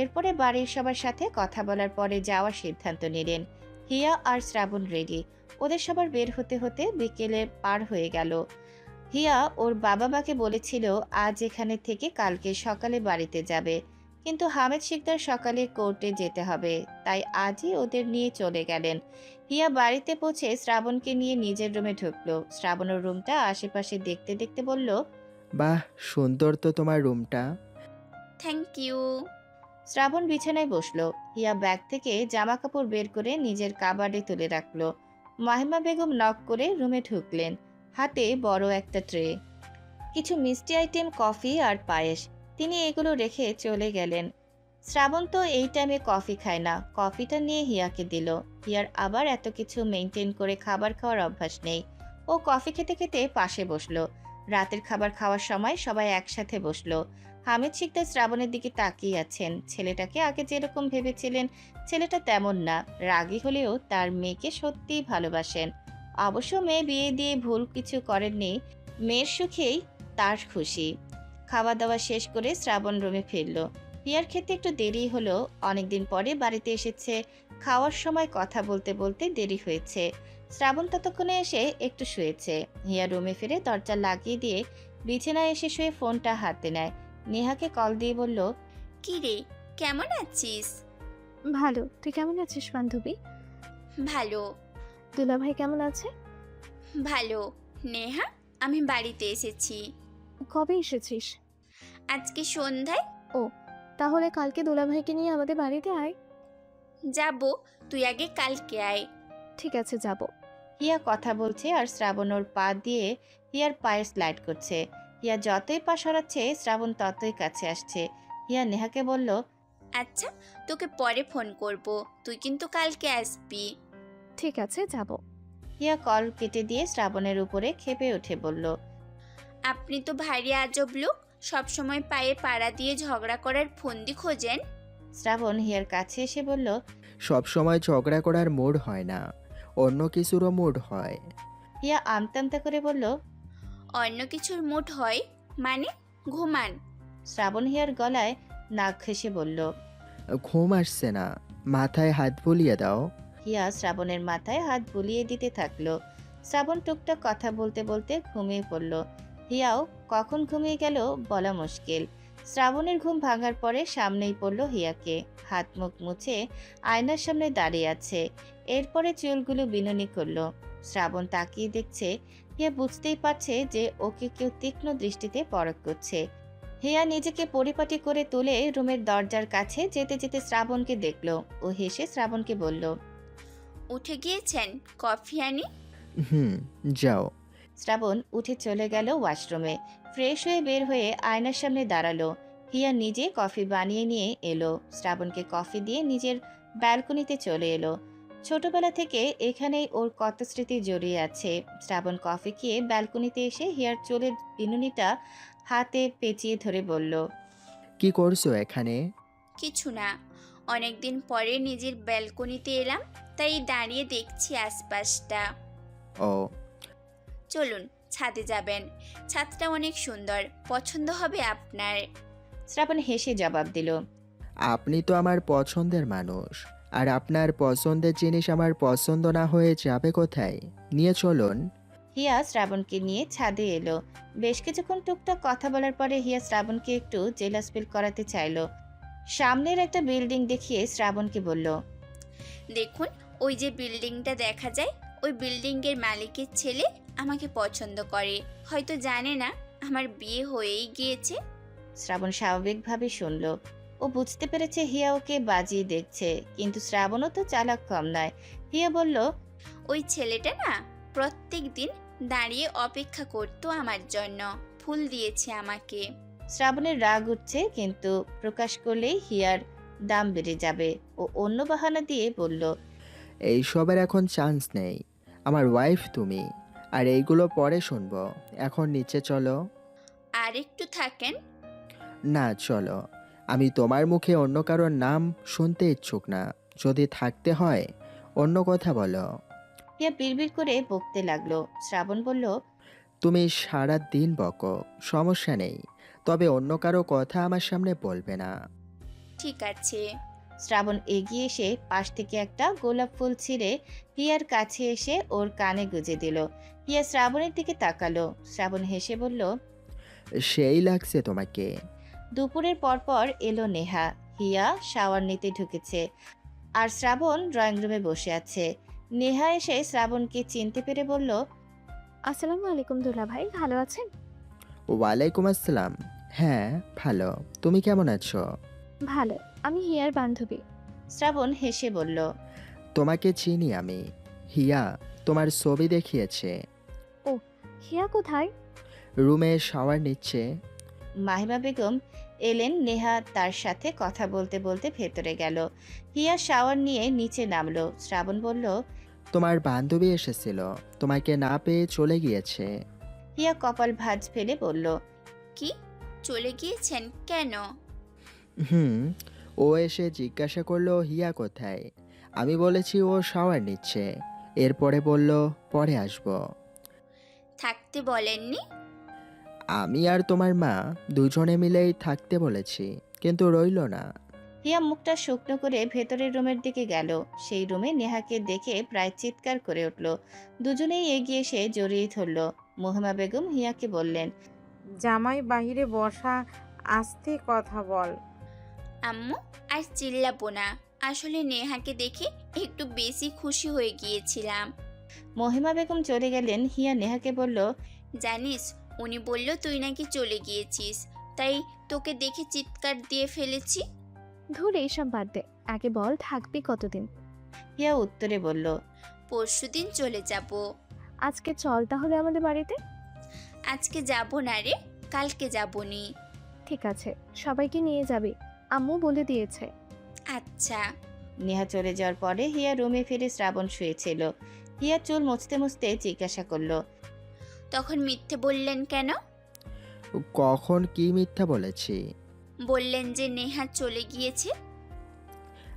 এরপরে বাড়ির সবার সাথে কথা বলার পরে যাওয়ার সিদ্ধান্ত নিলেন। হিয়া আর শ্রাবণ রেডি। ওদের সবার বের হতে হতে বিকেলে পার হয়ে গেল। হিয়া ওর বাবা মাকে বলেছিল আজ এখানে থেকে কালকে সকালে বাড়িতে যাবে, কিন্তু হামিদ শিকদার সকালে কোর্টে যেতে হবে, তাই আজই ওদের নিয়ে চলে গেলেন। হিয়া বাড়িতে পৌঁছে শ্রাবণকে নিয়ে নিজের রুমে ঢুকলো। শ্রাবণের রুমটা আশেপাশে দেখতে দেখতে বলল, বাহ, সুন্দর তো তোমার রুমটা। Thank you. শ্রাবণ বিছানায় বসলো। হিয়া ব্যাগ থেকে জামা কাপড় বের করে নিজের কাবার্ডে তুলে রাখলো। মাহিমা বেগম নক করে রুমে ঢুকলেন, হাতে বড় একটা ট্রে, কিছু মিষ্টি আইটেম, কফি আর পায়েস। তিনি এগুলো রেখে চলে গেলেন। শ্রাবণ তো এই টাইমে কফি খায় না, কফিটা নিয়ে হিয়াকে দিল। হিয়ার আবার এত কিছু মেনটেন করে খাবার খাওয়ার অভ্যাস নেই। ও কফি খেতে খেতে পাশে বসলো। রাতের খাবার খাওয়ার সময় সবাই একসাথে বসলো। হামিদ শিকদার শ্রাবণের দিকে তাকিয়ে আছেন। ছেলেটাকে আগে যেরকম ভেবেছিলেন ছেলেটা তেমন না, রাগী হলেও তার মেয়েকে সত্যিই ভালোবাসেন। অবশ্য মেয়ে বিয়ে দিয়ে ভুল কিছু করেননি, মেয়ের সুখেই তার খুশি। খাওয়া দাওয়া শেষ করে শ্রাবণ রুমে ফিরল। হিয়ার খেতে একটু দেরি হলো, অনেকদিন পরে বাড়িতে এসেছে, খাওয়ার সময় কথা বলতে বলতে দেরি হয়েছে। শ্রাবণ ততক্ষণে এসে একটু শুয়েছে। হিয়া রুমে ফিরে দরজা লাগিয়ে দিয়ে বিছানায় এসে শুয়ে ফোনটা হাতে নেয়। নেহাকে কল দিয়ে বলল, কি রে, কেমন আছিস? ভালো, তুই কেমন আছিস বান্ধবী? ভালো। দুলাভাই কেমন আছে? ভালো। নেহা, আমি বাড়িতে এসেছি। কবে এসেছিস? আজকে সন্ধ্যায়। ও, তাহলে কালকে দুলাভাইকে নিয়ে আমাদের বাড়িতে আয়। যাব, তুই আগে কালকে আয়। ঠিক আছে, যাব। হিয়া কথা বলছে আর শ্রাবণ ওর পা দিয়ে হিয়ার পায়ে স্লাইড করছে। হিয়া যতই পা সরাচ্ছে শ্রাবণ ততই কাছে আসছে। হিয়া নেহাকে বলল, আচ্ছা, তোকে পরে ফোন করব, তুই কিন্তু কালকে আসবি। ঠিক আছে, যাব। হিয়া কল কেটে দিয়ে শ্রাবণের উপরে ক্ষেপে উঠে বলল, আপনি তো ভারী আজব লোক, সবসময় পায়ে পাড়া দিয়ে ঝগড়া করার ফন্দি খোঁজেন। শ্রাবণ হিয়ার কাছে এসে বলল, সব সময় ঝগড়া করার মুড হয় না, অন্য কিছুরও মুড হয়। হিয়া আমতা আমতা করে বলল, অন্য কিছুর মুড হয় মানে? ঘুমান। শ্রাবণ হিয়ার গলায় নাক ঘেঁষে বলল। ঘুম আসছে না, মাথায় হাত বুলিয়ে দাও। হিয়া শ্রাবণের মাথায় হাত বুলিয়ে দিতে থাকলো। শ্রাবণ টুকটাক কথা বলতে বলতে ঘুমিয়ে পড়ল। হিয়াও কখন ঘুমিয়ে গেল বলা মুশকিল। শ্রাবণের ঘুম ভাঙার পরে সামনেই পড়ল হিয়াকে, হাত মুখ মুছে আয়নার সামনে দাঁড়িয়ে আছে। এরপরে চুলগুলো বিনুনি করলো। শ্রাবণ তাকিয়ে দেখছে। হিয়া বুঝতেই পারছে যে ওকে কেউ তীক্ষ্ণ দৃষ্টিতে পরখ করছে। হিয়া নিজেকে পরিপাটি করে তুলে রুমের দরজার কাছে যেতে যেতে শ্রাবণকে দেখল। ও হেসে শ্রাবণকে বলল, উঠে গিয়েছেন, কফি আনি? হুম, যাও। শ্রাবণ উঠে চলে গেল ওয়াশরুমে। ফ্রেশ হয়ে বের হয়ে আয়নার সামনে দাঁড়ালো। হিয়া নিজে কফি বানিয়ে নিয়ে এলো। শ্রাবণকে কফি দিয়ে নিজের ব্যালকনিতে চলে এলো। ছোটবেলা থেকে এখানেই ওর কত স্মৃতি জড়িয়ে আছে। শ্রাবণ কফি খেয়ে ব্যালকনিতে এসে হিয়ার চুলের বিনুনিটা হাতে পেঁচিয়ে ধরে বলল, কি করছো এখানে? কিছু না, অনেকদিন পরে নিজের ব্যালকনিতে এলাম, তাই দাঁড়িয়ে দেখছি আশপাশটা। ও, চলুন, ছাদে যাবেন, ছাদটা অনেক সুন্দর, পছন্দ হবে আপনার। শ্রাবণ হেসে জবাব দিল, আপনি তো আমার পছন্দের মানুষ, আর আপনার পছন্দের জিনিস আমার পছন্দ না হয়ে যাবে কোথায়? নিয়ে চলুন। হিয়া শ্রাবণকে নিয়ে ছাদে এলো। বেশ কিছুক্ষণ টুকটাক কথা বলার পরে হিয়া শ্রাবণকে একটু জেলাস ফিল করাতে চাইলো। সামনের একটা বিল্ডিং দেখিয়ে শ্রাবণকে বলল, দেখুন, ওই যে বিল্ডিংটা দেখা যায়, ওই বিল্ডিংয়ের মালিকের ছেলে আমাকে পছন্দ করে। হয়তো জানে না আমার বিয়ে হয়েই গিয়েছে। শ্রাবণ স্বাভাবিকভাবে শুনল। ও বুঝতে পেরেছে হিয়া ওকে বাজিয়ে দেখছে, কিন্তু শ্রাবণও তো চালাক কম নয়। হিয়া বলল, ওই ছেলেটা না প্রত্যেক দিন দাঁড়িয়ে অপেক্ষা করতো আমার জন্য, ফুল দিয়েছে আমাকে। শ্রাবণের রাগ উঠছে, কিন্তু প্রকাশ করলেই হিয়ার দাম বেড়ে যাবে। ও অন্য বাহানা দিয়ে বলল, এইসবের এখন চান্স নেই, আমার ওয়াইফ তুমি, আর এইগুলো পরে শুনবো। এখন নিচে চলো। আর একটু থাকেন। না, চলো। আমি তোমার মুখে অন্য কারোর নাম শুনতে ইচ্ছুক না, যদি থাকতে হয় অন্য কথা বলো। হিয়া বিড়বিড় করে বকতে লাগলো। শ্রাবণ বলল, তুমি সারা দিন বকো, সমস্যা নেই, তবে অন্য কারো কথা আমার সামনে বলবে না। ঠিক আছে। শ্রাবণ এগিয়ে এসে পাশ থেকে একটা গোলাপ ফুল ছিঁড়ে হিয়ার কাছে এসে ওর কানে গুজে দিল। হিয়া শ্রাবণের দিকে তাকালো। শ্রাবণ হেসে বলল, সেই লাগছে তোমাকে। দুপুরের পরপর এলো নেহা। হিয়া শাওয়ার নিতে ঢুকেছে আর শ্রাবণ ড্রয়িং রুমে বসে আছে। নেহা এসে শ্রাবণকে চিনতে পেরে বলল, আসসালামু আলাইকুম দুলা ভাই, ভালো আছেন? ওয়ালাইকুম আসসালাম। হ্যাঁ, ভালো। তুমি কেমন আছো? ভালো। আমি হিয়ার বান্ধবী। শ্রাবণ হেসে বলল, তোমাকে চিনি আমি। হিয়া তোমার ছবি দেখিয়েছে। ও, হিয়া কোথায়? রুমে শাওয়ার নিচ্ছে। মাহিমা বেগম এলেন। নেহা তার সাথে কথা বলতে বলতে ভেতরে গেল। হিয়া শাওয়ার নিয়ে নিচে নামলো। শ্রাবণ বলল, তোমার বান্ধবী এসেছিল, তোমাকে না পেয়ে চলে গিয়েছে। হিয়া কপাল ভাঁজ ফেলে বলল, কি, চলে গিয়েছেন কেন? হুম, ও এসে জিজ্ঞাসা করলো হিয়া কোথায়। আমি বলেছি ও শাওয়ার নিচ্ছে। এরপরে বলল পরে আসবো। থাকতে বলেননি? আমি আর তোমার মা দুজনে মিলেই থাকতে বলেছি, কিন্তু রইলো না। হিয়া মুখটা শুকনো করে ভেতরের রুমের দিকে গেল। সেই রুমে নেহাকে দেখে প্রায় চিৎকার করে উঠল। দুজনেই এগিয়ে এসে জড়িয়ে ধরল। মহিমা বেগম হিয়াকে বললেন, জামাই বাহিরে বসা, আস্তে কথা বল। আম্মু, আর চিল্লাবো না। আসলে নেহাকে দেখে একটু বেশি খুশি হয়ে গিয়েছিলাম। মহিমা বেগম চলে গেলেন। হিয়া নেহাকে বলল, জানিস, উনি বলল তুই নাকি চলে গিয়েছিস, তাই তোকে দেখে চিৎকার দিয়ে ফেলেছি। ধুর, এইসব বাদ দে, আগে বল থাকবি কতদিন? হিয়া উত্তরে বলল, পরশুদিন চলে যাব। আজকে চল তাহলে আমাদের বাড়িতে। আজকে যাব না রে, কালকে যাবনি। ঠিক আছে, সবাইকে নিয়ে যাবি, আম্মু বলে দিয়েছে। আচ্ছা। নেহা চলে যাওয়ার পরে হিয়া রুমে ফিরে শ্রাবণ শুয়েছিল। হিয়া চুল মুছতে মুছতে জিজ্ঞাসা করলো, তখন মিথ্যে বললেন কেন? কখন কি মিথ্যা বলেছি? বললেন যে নেহা চলে গিয়েছে।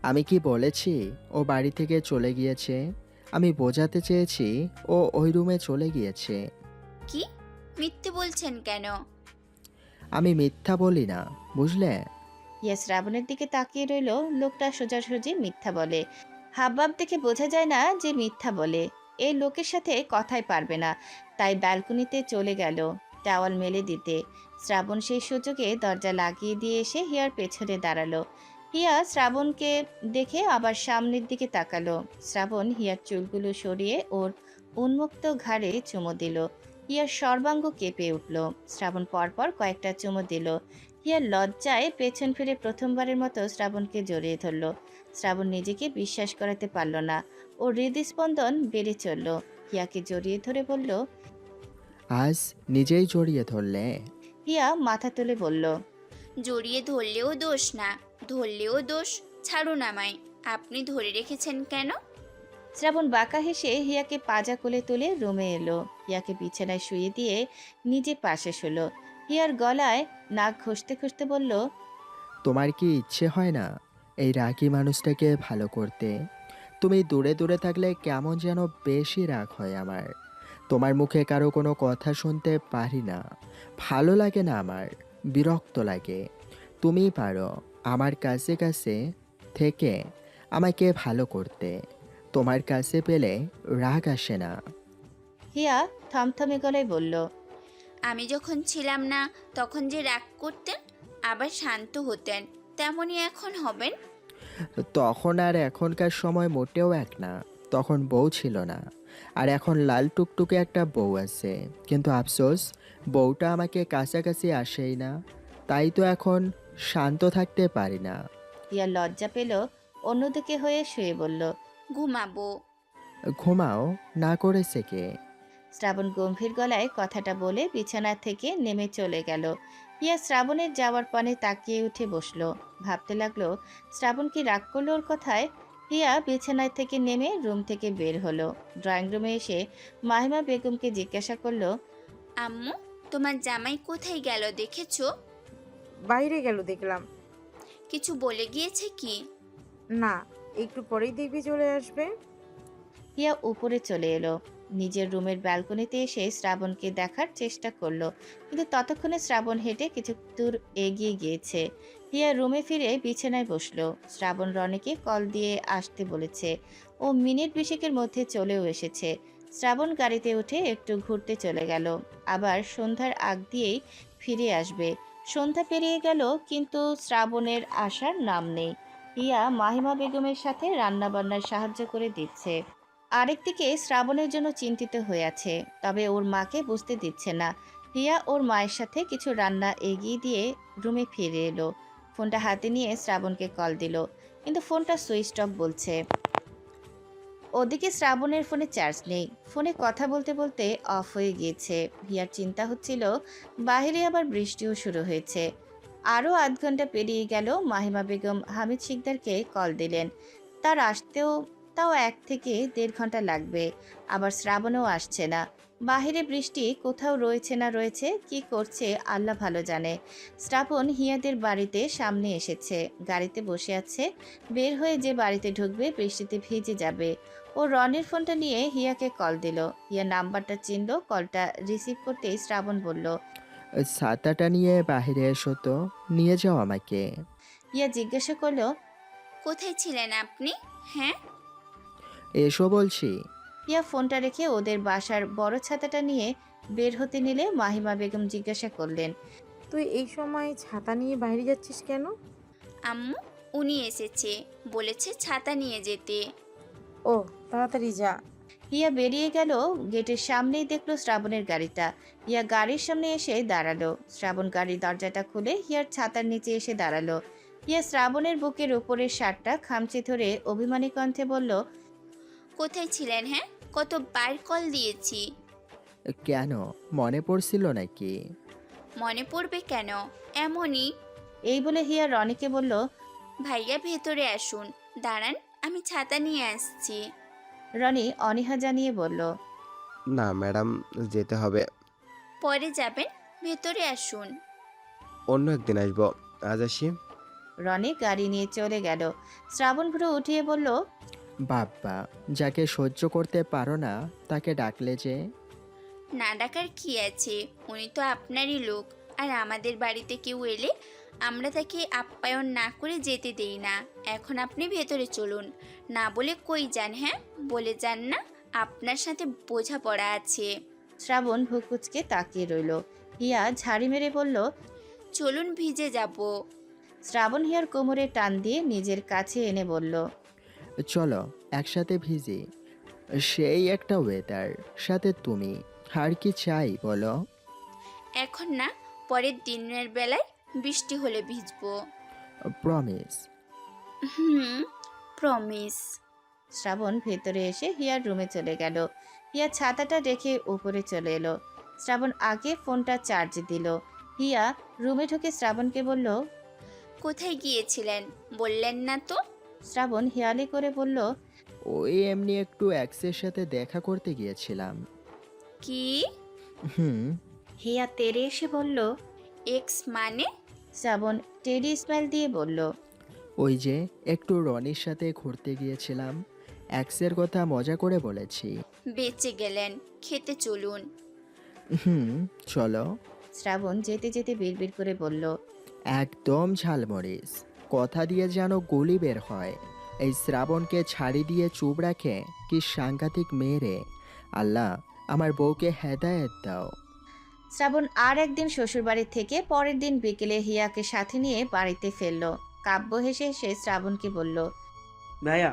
আমি কি বলেছি ও বাড়ি থেকে চলে গিয়েছে? আমি বোঝাতে চেয়েছি ও ওই রুমে চলে গিয়েছে। কি, মিথ্যে বলছেন কেন? আমি মিথ্যা বলি না, বুঝলে? হিয়া শ্রাবণের দিকে তাকিয়ে রইল। লোকটা সোজাসুজি মিথ্যা বলে। হাবভাব দেখে বোঝা যায় না যে মিথ্যা বলে। এই লোকের সাথে কথাই পারবে না, তাই ব্যালকনিতে চলে গেল টাওয়াল মেলে দিতে। শ্রাবণ সেই সুযোগে দরজা লাগিয়ে দিয়ে এসে হিয়ার পেছনে দাঁড়ালো। হিয়া শ্রাবণকে দেখে আবার সামনের দিকে তাকালো। শ্রাবণ হিয়ার চুলগুলো সরিয়ে ওর উন্মুক্ত ঘাড়ে চুমো দিল। হিয়ার সর্বাঙ্গ কেঁপে উঠল। শ্রাবণ পরপর কয়েকটা চুমো দিল। হিয়ার লজ্জায় পেছন ফিরে প্রথমবারের মতো শ্রাবণকে জড়িয়ে ধরল। শ্রাবণ নিজেকে বিশ্বাস করাতে পারল না। ওর হৃদস্পন্দন বেড়ে চলল। হিয়াকে জড়িয়ে ধরে বলল, আজ নিজেই জড়িয়ে ধরলে। হিয়া মাথা তুলে বলল, জড়িয়ে ধরলেও দোষ না, ধরলেও দোষ। ছাড়ুন আমায়। আপনি ধরে রেখেছেন কেন? শ্রাবণ বাঁকা হেসে হিয়াকে পাজা কোলে তুলে রুমে এলো। হিয়াকে বিছানায় শুয়ে দিয়ে নিজে পাশে শুলো। হিয়ার গলায় নাক ঘষতে ঘষতে বলল, তোমার কি ইচ্ছে হয় না এই রাগী মানুষটাকে ভালো করতে? তুমি দূরে দূরে থাকলে কেমন যেন বেশি রাগ হয় আমার। তোমার মুখে কারো কোনো কথা শুনতে পারি না, ভালো লাগে না আমার, বিরক্ত লাগে। তুমি পারো আমার কাছে কাছে থেকে আমাকে ভালো করতে। তোমার কাছে পেলে রাগ আসে না। হিয়া থমথমে গলায় বলল, আমি যখন ছিলাম না তখন যে রাগ করতেন, আবার শান্ত হতেন, তেমনই এখন হবেন। তখন আর এখনকার সময় মোটেও এক না। তখন বউ ছিল না, আর এখন লাল টুকটুকে একটা বউ আছে, কিন্তু আফসোস বউটা আমাকে কাছাকাছি আসেই না। তাই তো এখন শান্ত থাকতে পারি না। হিয়া লজ্জা পেল, অন্যদিকে হয়ে শুয়ে বলল, ঘুমাবো। ঘুমাও না করেছে কে? শ্রাবণ গম্ভীর গলায় কথাটা বলে বিছানা থেকে নেমে চলে গেল। হিয়া শ্রাবণের যাওয়ার পানে তাকিয়ে উঠে বসলো। ভাবতে লাগলো শ্রাবণ কি রাগ করলো ওর কথায়। হিয়া বিছানায় থেকে নেমে রুম থেকে বের হলো। ড্রয়িং রুমে এসে মাহিমা বেগমকে জিজ্ঞাসা করলো, আম্মু, তোমার জামাই কোথায় গেল দেখেছো? বাইরে গেল দেখলাম। কিছু বলে গিয়েছে কি? না, একটু পরেই দেখবি চলে আসবে। হিয়া উপরে চলে এলো। নিজের রুমের ব্যালকনিতে এসে শ্রাবণকে দেখার চেষ্টা করলো, কিন্তু ততক্ষণে শ্রাবণ হেঁটে কিছু দূর এগিয়ে গিয়েছে। হিয়া রুমে ফিরে বিছানায় বসলো। শ্রাবণ রনিকে কল দিয়ে আসতে বলেছে। ও মিনিট 20-এর মধ্যে চলেও এসেছে। শ্রাবণ গাড়িতে উঠে একটু ঘুরতে চলে গেল, আবার সন্ধ্যার আগ দিয়েই ফিরে আসবে। সন্ধ্যা পেরিয়ে গেল, কিন্তু শ্রাবণের আসার নাম নেই। হিয়া মাহিমা বেগমের সাথে রান্নাবান্নায় সাহায্য করে দিচ্ছে। আরেকদিকে শ্রাবণের জন্য চিন্তিত হয়ে আছে, তবে ওর মাকে বুঝতে দিচ্ছে না। হিয়া ওর মায়ের সাথে কিছু রান্না এগিয়ে দিয়ে রুমে ফিরে এলো। ফোনটা হাতে নিয়ে শ্রাবণকে কল দিল, কিন্তু ফোনটা সুইচ অফ বলছে। ওদিকে শ্রাবণের ফোনে চার্জ নেই। ফোনে কথা বলতে বলতে অফ হয়ে গিয়েছে। হিয়ার চিন্তা হচ্ছিল বাইরে আবার বৃষ্টিও শুরু হয়েছে। আরও আধ ঘন্টা পেরিয়ে গেল। মাহিমা বেগম হামিদ শিকদারকে কল দিলেন। তার আসতেও তাও 1 থেকে 1.5 ঘন্টা লাগবে। আবার শ্রাবণও আসছে না। বাহিরে বৃষ্টি কোথাও রয়েছে না রয়েছে, কি করছে আল্লাহ ভালো জানে। শ্রাবণ হিয়াদের বাড়িতে সামনে এসেছে, গাড়িতে বসে আছে। বের হয়ে যে বাড়িতে ঢুকবে বৃষ্টিতে ভিজে যাবে। ও রনির ফোনটা নিয়ে হিয়াকে কল দিল। হিয়া নাম্বারটা চিনল। কলটা রিসিভ করতেই শ্রাবণ বলল। ছাতাটা নিয়ে বাইরে এসো তো, নিয়ে যাও আমাকে। হিয়া জিজ্ঞাসা করলো, কোথায় ছিলেন আপনি? হ্যাঁ, এসো বলছি। হিয়া ফোনটা রেখে ওদের বাসার বড় ছাতাটা নিয়ে বের হতে নিলে মাহিমা বেগম জিজ্ঞাসা করলেন, তুই এই সময় ছাতা নিয়ে বাইরে যাচ্ছিস কেন? আম্মু উনি এসেছে, বলেছে ছাতা নিয়ে যেতে। ও, তাড়াতাড়ি যা। হিয়া বেরিয়ে গেল। গেটের সামনেই দেখলো শ্রাবণের গাড়িটা। হিয়া গাড়ির সামনে এসে দাঁড়ালো। শ্রাবণ গাড়ির দরজাটা খুলে হিয়ার ছাতার নিচে এসে দাঁড়ালো। হিয়া শ্রাবণের বুকের ওপরের শার্টটা খামচে ধরে অভিমানী কণ্ঠে বলল, কোথায় ছিলেন? হ্যাঁ, কতবার কল দিয়েছি। কেন, মনে পড়ছিল নাকি? মনে পড়বে কেন, এমনই। এই বলে হিয়া রনিকে বলল, ভাইয়া ভেতরে আসুন, দাঁড়ান আমি ছাতা নিয়ে আসছি। রনি অনীহা জানিয়ে বলল, না ম্যাডাম, যেতে হবে। পরে যাবেন, ভেতরে আসুন। অন্য একদিন আসবো, আজ আসি। রনি গাড়ি নিয়ে চলে গেল। শ্রাবণ ভ্রু উঠিয়ে বলল, বাব্বা, যাকে সহ্য করতে পারো না তাকে ডাকলে যে। না ডাকার কি আছে, উনি তো আপনারই লোক। আর আমাদের বাড়িতে কেউ এলে আমরা তাকে আপ্যায়ন না করে যেতে দেই না। এখন আপনি ভেতরে চলুন। না বলে কই যান? হ্যাঁ, বলে যান না আপনার সাথে বোঝাপড়া আছে। শ্রাবণ ভুকুচকে তাকিয়ে রইল। হিয়া ঝাড়ি মেরে বলল, চলুন, ভিজে যাব। শ্রাবণ হিয়ার কোমরে টান দিয়ে নিজের কাছে এনে বলল, চলো একসাথে ভিজি। সেই একটা ওয়েদার, সাথে তুমি। আর কি চাই বলো? এখন না, পরের দিনের বেলায় বৃষ্টি হলে ভিজবো। প্রমিস। প্রমিস। শ্রাবণ ভেতরে এসে হিয়ার রুমে চলে গেল। হিয়া ছাতাটা রেখে উপরে চলে এলো। শ্রাবণ আগে ফোনটা চার্জ দিল। হিয়া রুমে ঢুকে শ্রাবণকে বলল, কোথায় গিয়েছিলেন বললেন না তো? শ্রাবণ হেয়ালি করে বলল, ওই এমনি একটু এক্সের সাথে দেখা করতে গিয়েছিলাম। কি? হুম। হিয়া তেরে এসে বলল, এক্স মানে? শ্রাবণ টেডি স্মাইল দিয়ে বলল, ওই যে একটু রনির সাথে ঘুরতে গিয়েছিলাম, এক্সের কথা মজা করে বলেছি। বেঁচে গেলেন, খেতে চলুন। হুম, চলো। শ্রাবণ যেতে যেতে বিড়বিড় করে বলল, একদম ঝালমরিচ, কথা দিয়ে যেন গুলি বের হয়। এই শ্রাবণকে ছাড়ি দিয়ে চুপ রাখে, কি সাংঘাতিক মেয়ে। আল্লাহ আমার বউকে হেদায়েত দাও। শ্রাবণ আর একদিন শ্বশুরবাড়ি থেকে পরের দিন বিকেলে হিয়াকে সাথে নিয়ে বাড়িতে ফেরল। কাব্য হেসে হেসে শ্রাবণকে বলল, ভাইয়া,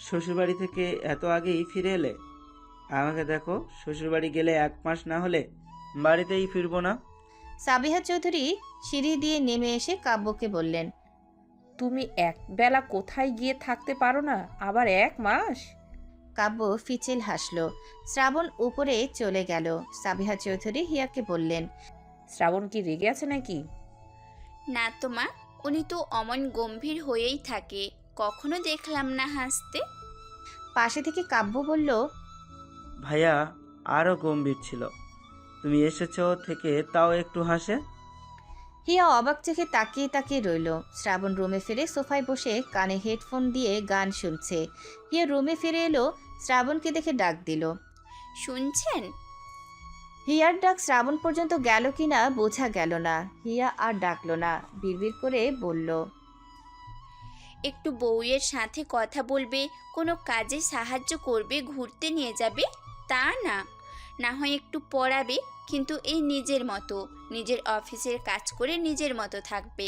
শ্বশুরবাড়ি থেকে এত আগেই ফিরে এলে? আমাকে দেখো, শ্বশুরবাড়ি গেলে 1 মাস না হলে বাড়িতেই ফিরবো না। সাবিহা চৌধুরী সিঁড়ি দিয়ে নেমে এসে কাব্যকে বললেন, তুমি একবেলা কোথায় গিয়ে থাকতে পারো না, আবার 1 মাস? কাব্য ফিচেল হাসল। শ্রাবণ উপরে চলে গেল। সাবিহা চৌধুরী হিয়াকে বললেন, শ্রাবণ কি রেগে আছে নাকি? না তো মা, উনি তো অমন গম্ভীর হয়েই থাকে, কখনো দেখলাম না হাসতে। পাশে থেকে কাব্য বলল, ভাইয়া আরও গম্ভীর ছিল, তুমি এসেছো থেকে তাও একটু হাসে। হিয়া অবাক চোখে তাকিয়ে তাকিয়ে রইল। শ্রাবণ রুমে ফিরে সোফায় বসে কানে হেডফোন দিয়ে গান শুনছে। হিয়া রুমে ফিরে এলো, শ্রাবণকে দেখে ডাক দিল, শুনছেন? হিয়ার ডাক শ্রাবণ পর্যন্ত গেল কিনা বোঝা গেল না। হিয়া আর ডাকলো না, বিড়বিড় করে বলল, একটু বউয়ের সাথে কথা বলবে, কোনো কাজে সাহায্য করবে, ঘুরতে নিয়ে যাবে, তা না, না হয় একটু পড়াবে, কিন্তু এই নিজের মতো, নিজের অফিসের কাজ করে নিজের মতো থাকবে।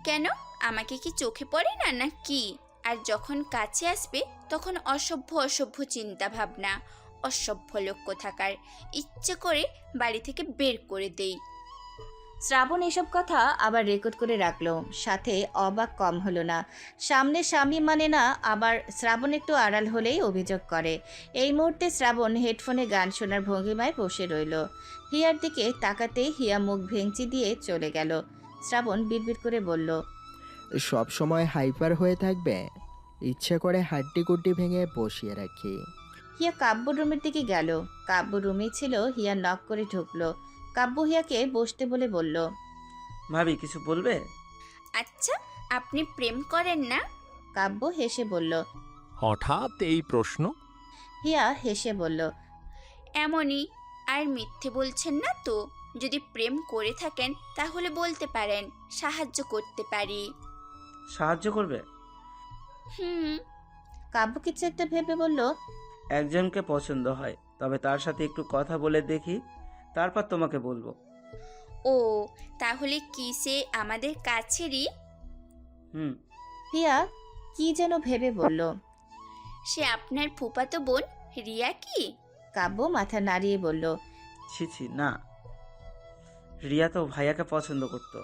কেন, আমাকে কি চোখে পড়ে না, না কি? আর যখন কাছে আসবে তখন অসভ্য অসভ্য চিন্তা ভাবনা, অসভ্য লোক থাকার, ইচ্ছে করে বাড়ি থেকে বের করে দেই। শ্রাবণ এসব কথা আবার রেকর্ড করে রাখলো, সাথে অবাক কম হলো না। সামনে স্বামী মানে না, আবার শ্রাবণ একটু আড়াল হলেই অভিযোগ করে। এই মুহূর্তে শ্রাবণ হেডফোনে গান শোনার ভঙ্গিমায় বসে রইল। হিয়ার দিকে তাকাতেই হিয়া মুখ ভেঙচি দিয়ে চলে গেল। শ্রাবণ বিড়বিড় করে বলল, সব সময় হাইপার হয়ে থাকবে? ইচ্ছে করে হাড্ডি কুড্ডি ভেঙে বসিয়ে রাখি। হিয়া কাব্য রুমের দিকে গেল। কাব্য রুমেই ছিল, হিয়া নক করে ঢুকলো। কাব্য হিয়াকে বসতে বলে বলল, ভাবি কিছু বলবে? আচ্ছা, আপনি প্রেম করেন না? কাব্য হেসে বলল। হঠাৎ এই প্রশ্ন? হিয়া হেসে বলল, এমনই। আর মিথ্যে বলছেন না তো? যদি প্রেম করে থাকেন তাহলে বলতে পারেন, সাহায্য করতে পারি। সাহায্য করবে? হুম। কাব্য কিছু একটা ভেবে বলল, একজনকে পছন্দ হয়, তবে তার সাথে একটু কথা বলে দেখি, তারপর তোমাকে বলবো। ও, তাহলে কি সে আমাদের কাছেরই? হুম। হিয়া কি যেন ভেবে বলল, সে আপনার ফুফাতো বোন রিয়া কি? কাব্য মাথা নাড়িয়ে বলল, ছি ছি, না, রিয়া তো ভাইয়াকে পছন্দ করতো।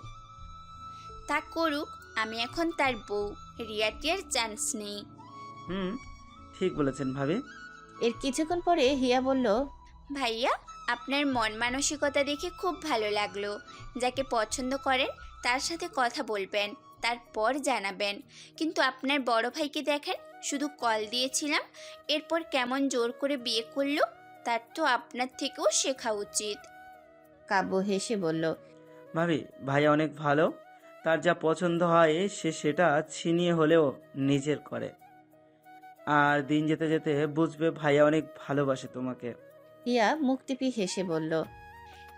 তা করুক, আমি এখন তার বউ, রিয়াটির চান্স নেই। হুম, ঠিক বলেছেন ভাবি। এর কিছুক্ষণ পরে হিয়া বলল, ভাইয়া, আপনার মন মানসিকতা দেখে খুব ভালো লাগলো। যাকে পছন্দ করেন তার সাথে কথা বলবেন, তারপর জানাবেন। কিন্তু আপনার বড় ভাইকে দেখেন, শুধু কল দিয়েছিলাম, এরপর কেমন জোর করে বিয়ে করলো। তার তো আপনার থেকেও শেখা উচিত। কাব্য হেসে বলল, ভাবি, ভাইয়া অনেক ভালো, তার যা পছন্দ হয় সে সেটা ছিনিয়ে হলেও নিজের করে। আর দিন যেতে যেতে বুঝবে ভাইয়া অনেক ভালোবাসে তোমাকে। হিয়া মুখ টিপে হেসে বলল,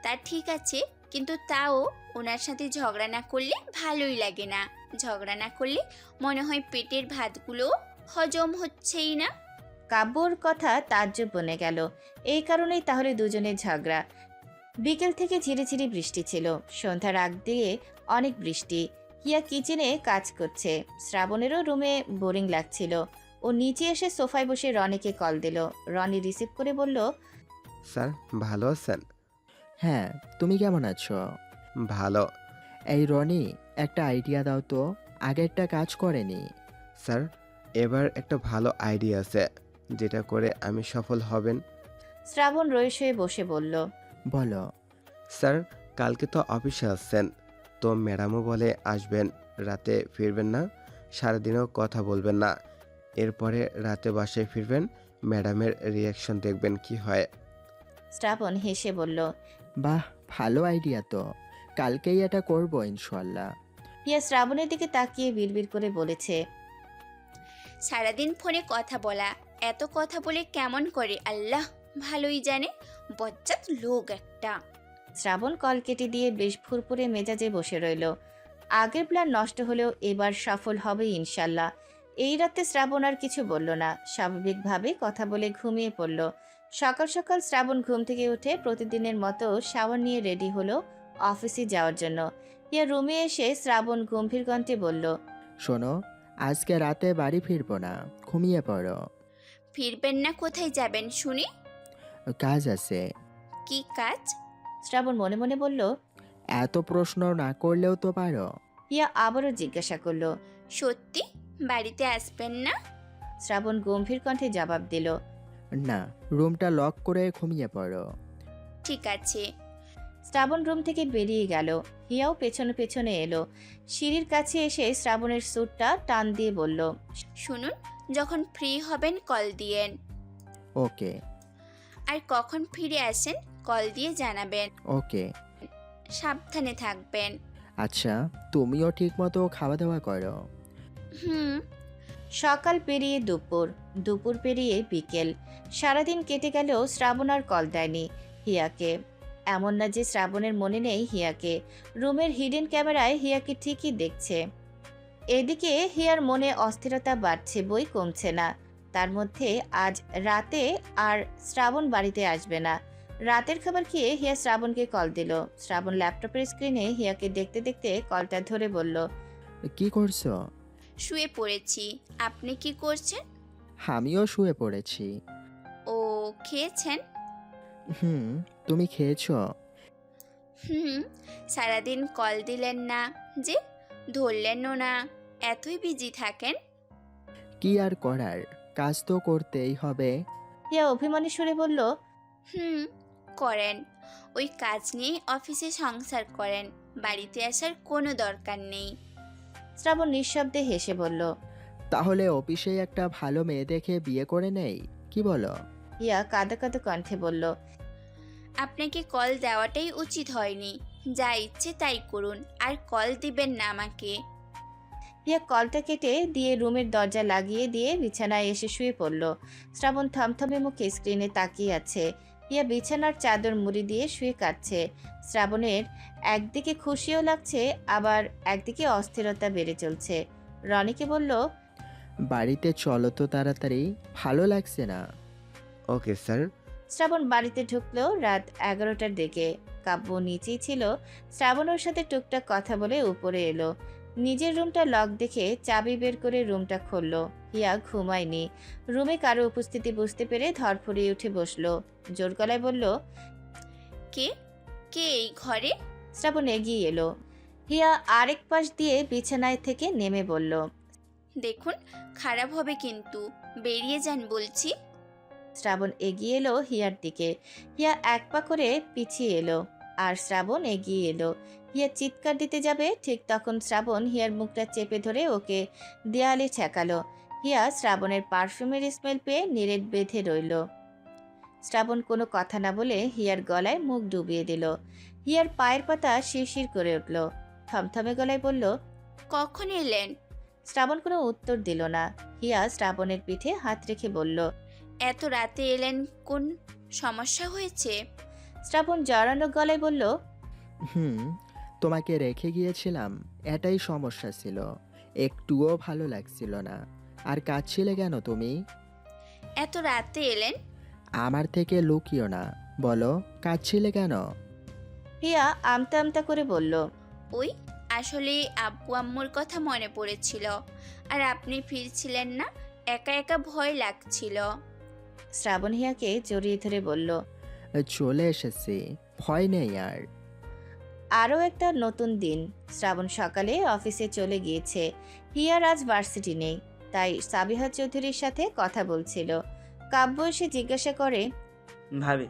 তা ঠিক আছে, কিন্তু তাও ওনার সাথে ঝগড়া না করলে ভালোই লাগে না। ঝগড়া না করলে মনে হয় পেটের ভাতগুলো হজম হচ্ছেই না। কাব্যর কথা তাজ্জব বনে গেল। এই কারণেই তাহলে দুজনের ঝগড়া। বিকেল থেকে ঝিরিঝিরি বৃষ্টি ছিল, সন্ধ্যার আগ দিয়ে অনেক বৃষ্টি। হিয়া কিচেনে কাজ করছে। শ্রাবণেরও রুমে বোরিং লাগছিল। ও নিচে এসে সোফায় বসে রনিকে কল দিল। রনি রিসিভ করে বলল, স্যার ভালো আছেন? হ্যাঁ, তুমি কেমন আছো? ভালো। এই রনি, একটা আইডিয়া দাও তো, আগেরটা কাজ করেনি। স্যার, এবার একটা ভালো আইডিয়া আছে, যেটা করে আমি সফল হবেন। শ্রাবণ রইস হয়ে বসে বলল, বলো। স্যার, কালকে তো অফিসে আসছেন, তো ম্যাডামও বলে আসবেন, রাতে ফিরবেন না, সারাদিনও কথা বলবেন না, এরপরে রাতে বাসায় ফিরবেন, ম্যাডামের রিয়াকশন দেখবেন কি হয়। শ্রাবণ হেসে বলল, বাহ, ভালো আইডিয়া তো, কালকেই এটা করবো ইনশাল্লাহ। হিয়া শ্রাবণের দিকে তাকিয়ে বিড়বিড় করে বলেছে, সারাদিন ফোনে কথা বলা, এত কথা বলে কেমন করে আল্লাহ ভালোই জানে, বজ্জাত লোক একটা। শ্রাবণ কল কেটে দিয়ে বেশ ফুরফুরে মেজাজে বসে রইল। আগের প্ল্যান নষ্ট হলেও এবার সফল হবে ইনশাল্লাহ। এই রাতে শ্রাবণ আর কিছু বলল না, স্বাভাবিকভাবে কথা বলে ঘুমিয়ে পড়ল। সকাল সকাল শ্রাবণ ঘুম থেকে উঠে প্রতিদিনের মতো শাওয়ার নিয়ে রেডি হলো অফিসে যাওয়ার জন্য। হিয়া রুমে এসে শ্রাবণ গম্ভীর কণ্ঠে বলল, শোনো, আজকে রাতে বাড়ি ফিরবো না, ঘুমিয়ে পড়ো। ফিরবেন না? কোথায় যাবেন শুনি? কাজ আছে। কি কাজ? শ্রাবণ মনে মনে বলল, এত প্রশ্ন না করলেও তো পারো। হিয়া আবারও জিজ্ঞাসা করলো, সত্যি বাড়িতে আসবেন না? শ্রাবণ গম্ভীর কণ্ঠে জবাব দিল, না, রুমটা লক করে ঘুমিয়ে পড়ো। ঠিক আছে। শ্রাবণ রুম থেকে বেরিয়ে গেল। হিয়াও পেছনে পেছনে এলো। সিঁড়ির কাছে এসে শ্রাবণের স্যুটটা টান দিয়ে বলল, শুনুন, যখন ফ্রি হবেন কল দিয়েন। ওকে। আর কখন ফিরে আসেন কল দিয়ে জানাবেন। ওকে। সাবধানে থাকবেন। আচ্ছা, তুমিও ঠিক মতো খাওয়া দাওয়া করো। হুম। সকাল পেরিয়ে দুপুর, দুপুর পেরিয়ে বিকেল। সারাদিন কেটে গেলেও শ্রাবণ আর কল দেয়নি হিয়াকে। এমন না যে শ্রাবণের মনে নেই হিয়াকে, রুমের হিডেন ক্যামেরায় হিয়াকে ঠিকই দেখছে। এদিকে হিয়ার মনে অস্থিরতা বাড়ছে, বই কমছে না। তার মধ্যে আজ রাতে আর শ্রাবণ বাড়িতে আসবে না। রাতের খাবার খেয়ে হিয়া শ্রাবণকে কল দিল। শ্রাবণ ল্যাপটপের স্ক্রিনে হিয়াকে দেখতে দেখতে কলটা ধরে বলল, কি করছো? শুয়ে পড়েছি। আপনি কি করছেন? আমিও শুয়ে পড়েছি। ও, খেয়েছেন? হুম, তুমি খেয়েছো? হুম। সারাদিন কল দিলেন না যে, ধরলেনও না, এতই বিজি থাকেন। কি আর করার, কাজ তো করতেই হবে। হিয়া অভিমানী সুরে বলল, হুম, করেন। ওই কাজ নিয়ে অফিসে সংসার করেন, বাড়িতে আসার কোনো দরকার নেই। শ্রাবণ নিঃশব্দে হেসে বলল। তাহলে অফিসে একটা ভালো মেয়ে দেখে বিয়ে করে নেই, কি বলো? হিয়া কাঁদো কাঁদো কণ্ঠে বলল, আপনাকে কল দেওয়াটাই উচিত হয়নি। যা ইচ্ছে তাই করুন, আর কল দিবেন না আমাকে। হিয়া কলটা কেটে দিয়ে রুমের দরজা লাগিয়ে দিয়ে বিছানায় এসে শুয়ে পড়ল। শ্রাবণ থমথমে মুখে স্ক্রিনে তাকিয়ে আছে। হিয়া বিছানার চাদর মুড়ি দিয়ে শুয়ে কাটছে। শ্রাবণের একদিকে খুশিও লাগছে, আবার একদিকে অস্থিরতা বেড়ে চলছে। রনিকে বলল, বাড়িতে চলো তো তাড়াতাড়ি, ভালো লাগছে না। Okay sir. শ্রাবণ বাড়িতে ঢুকলো রাত 11টার দিকে। কাব্য নিচেই ছিল। শ্রাবণ ওর সাথে টুকটাক কথা বলে উপরে এলো। নিজের রুমটা লক দেখে চাবি বের করে রুমটা খুলল। হিয়া ঘুমায়নি। রুমে কারো উপস্থিতি বুঝতে পেরে ধরফড়িয়ে উঠে বসলো। জোর গলায় বলল, কে কে এই ঘরে? শ্রাবণ এগিয়ে এলো। হিয়া আরেক পাশ দিয়ে বিছানায় থেকে নেমে বলল, দেখুন, খারাপ হবে কিন্তু, বেরিয়ে যান বলছি। শ্রাবণ এগিয়ে এলো হিয়ার দিকে। হিয়া এক পা করে পিছিয়ে এলো, আর শ্রাবণ এগিয়ে এলো। হিয়া চিৎকার দিতে যাবে, ঠিক তখন শ্রাবণ হিয়ার মুখটা চেপে ধরে ওকে দেয়ালে ঠেকালো। হিয়া শ্রাবণের পারফিউমের স্মেল পেয়ে নিরেট বেঁধে রইল। শ্রাবণ কোনো কথা না বলে হিয়ার গলায় মুখ ডুবিয়ে দিল। হিয়ার পায়ের পাতা শিরশির করে উঠল। থমথমে গলায় বলল, কখন এলেন? শ্রাবণ কোনো উত্তর দিল না। হিয়া শ্রাবণের পিঠে হাত রেখে বলল, এত রাতে এলেন, কোন সমস্যা হয়েছে? শ্রাবণ জড়ানো গলায় বলল, হুম, তোমাকে রেখে গিয়েছিলাম, এটাই সমস্যা ছিল। একটুও ভালো লাগছিল না। আর কাঁদছিলে কেন তুমি? এত রাতে এলেন? আমার থেকে লুকিও না, বলো কাঁদছিলে কেন? হিয়া আমতা আমতা করে বলল, ওই, আসলে আব্বু আম্মুর কথা মনে পড়েছিল, আর আপনি ফিরছিলেন না, একা একা ভয় লাগছিল। শ্রাবণ হিয়াকে জড়িয়ে ধরে বলল, চলে এসেছি, ভয় নেই আর। আরও একটা নতুন দিন। শ্রাবণ সকালে অফিসে চলে গিয়েছে। হিয়ার আজ ভার্সিটি নেই, তাই সাবিহা চৌধুরীর সাথে কথা বলছিল। কাব্য এসে জিজ্ঞাসা করে, ভাবি,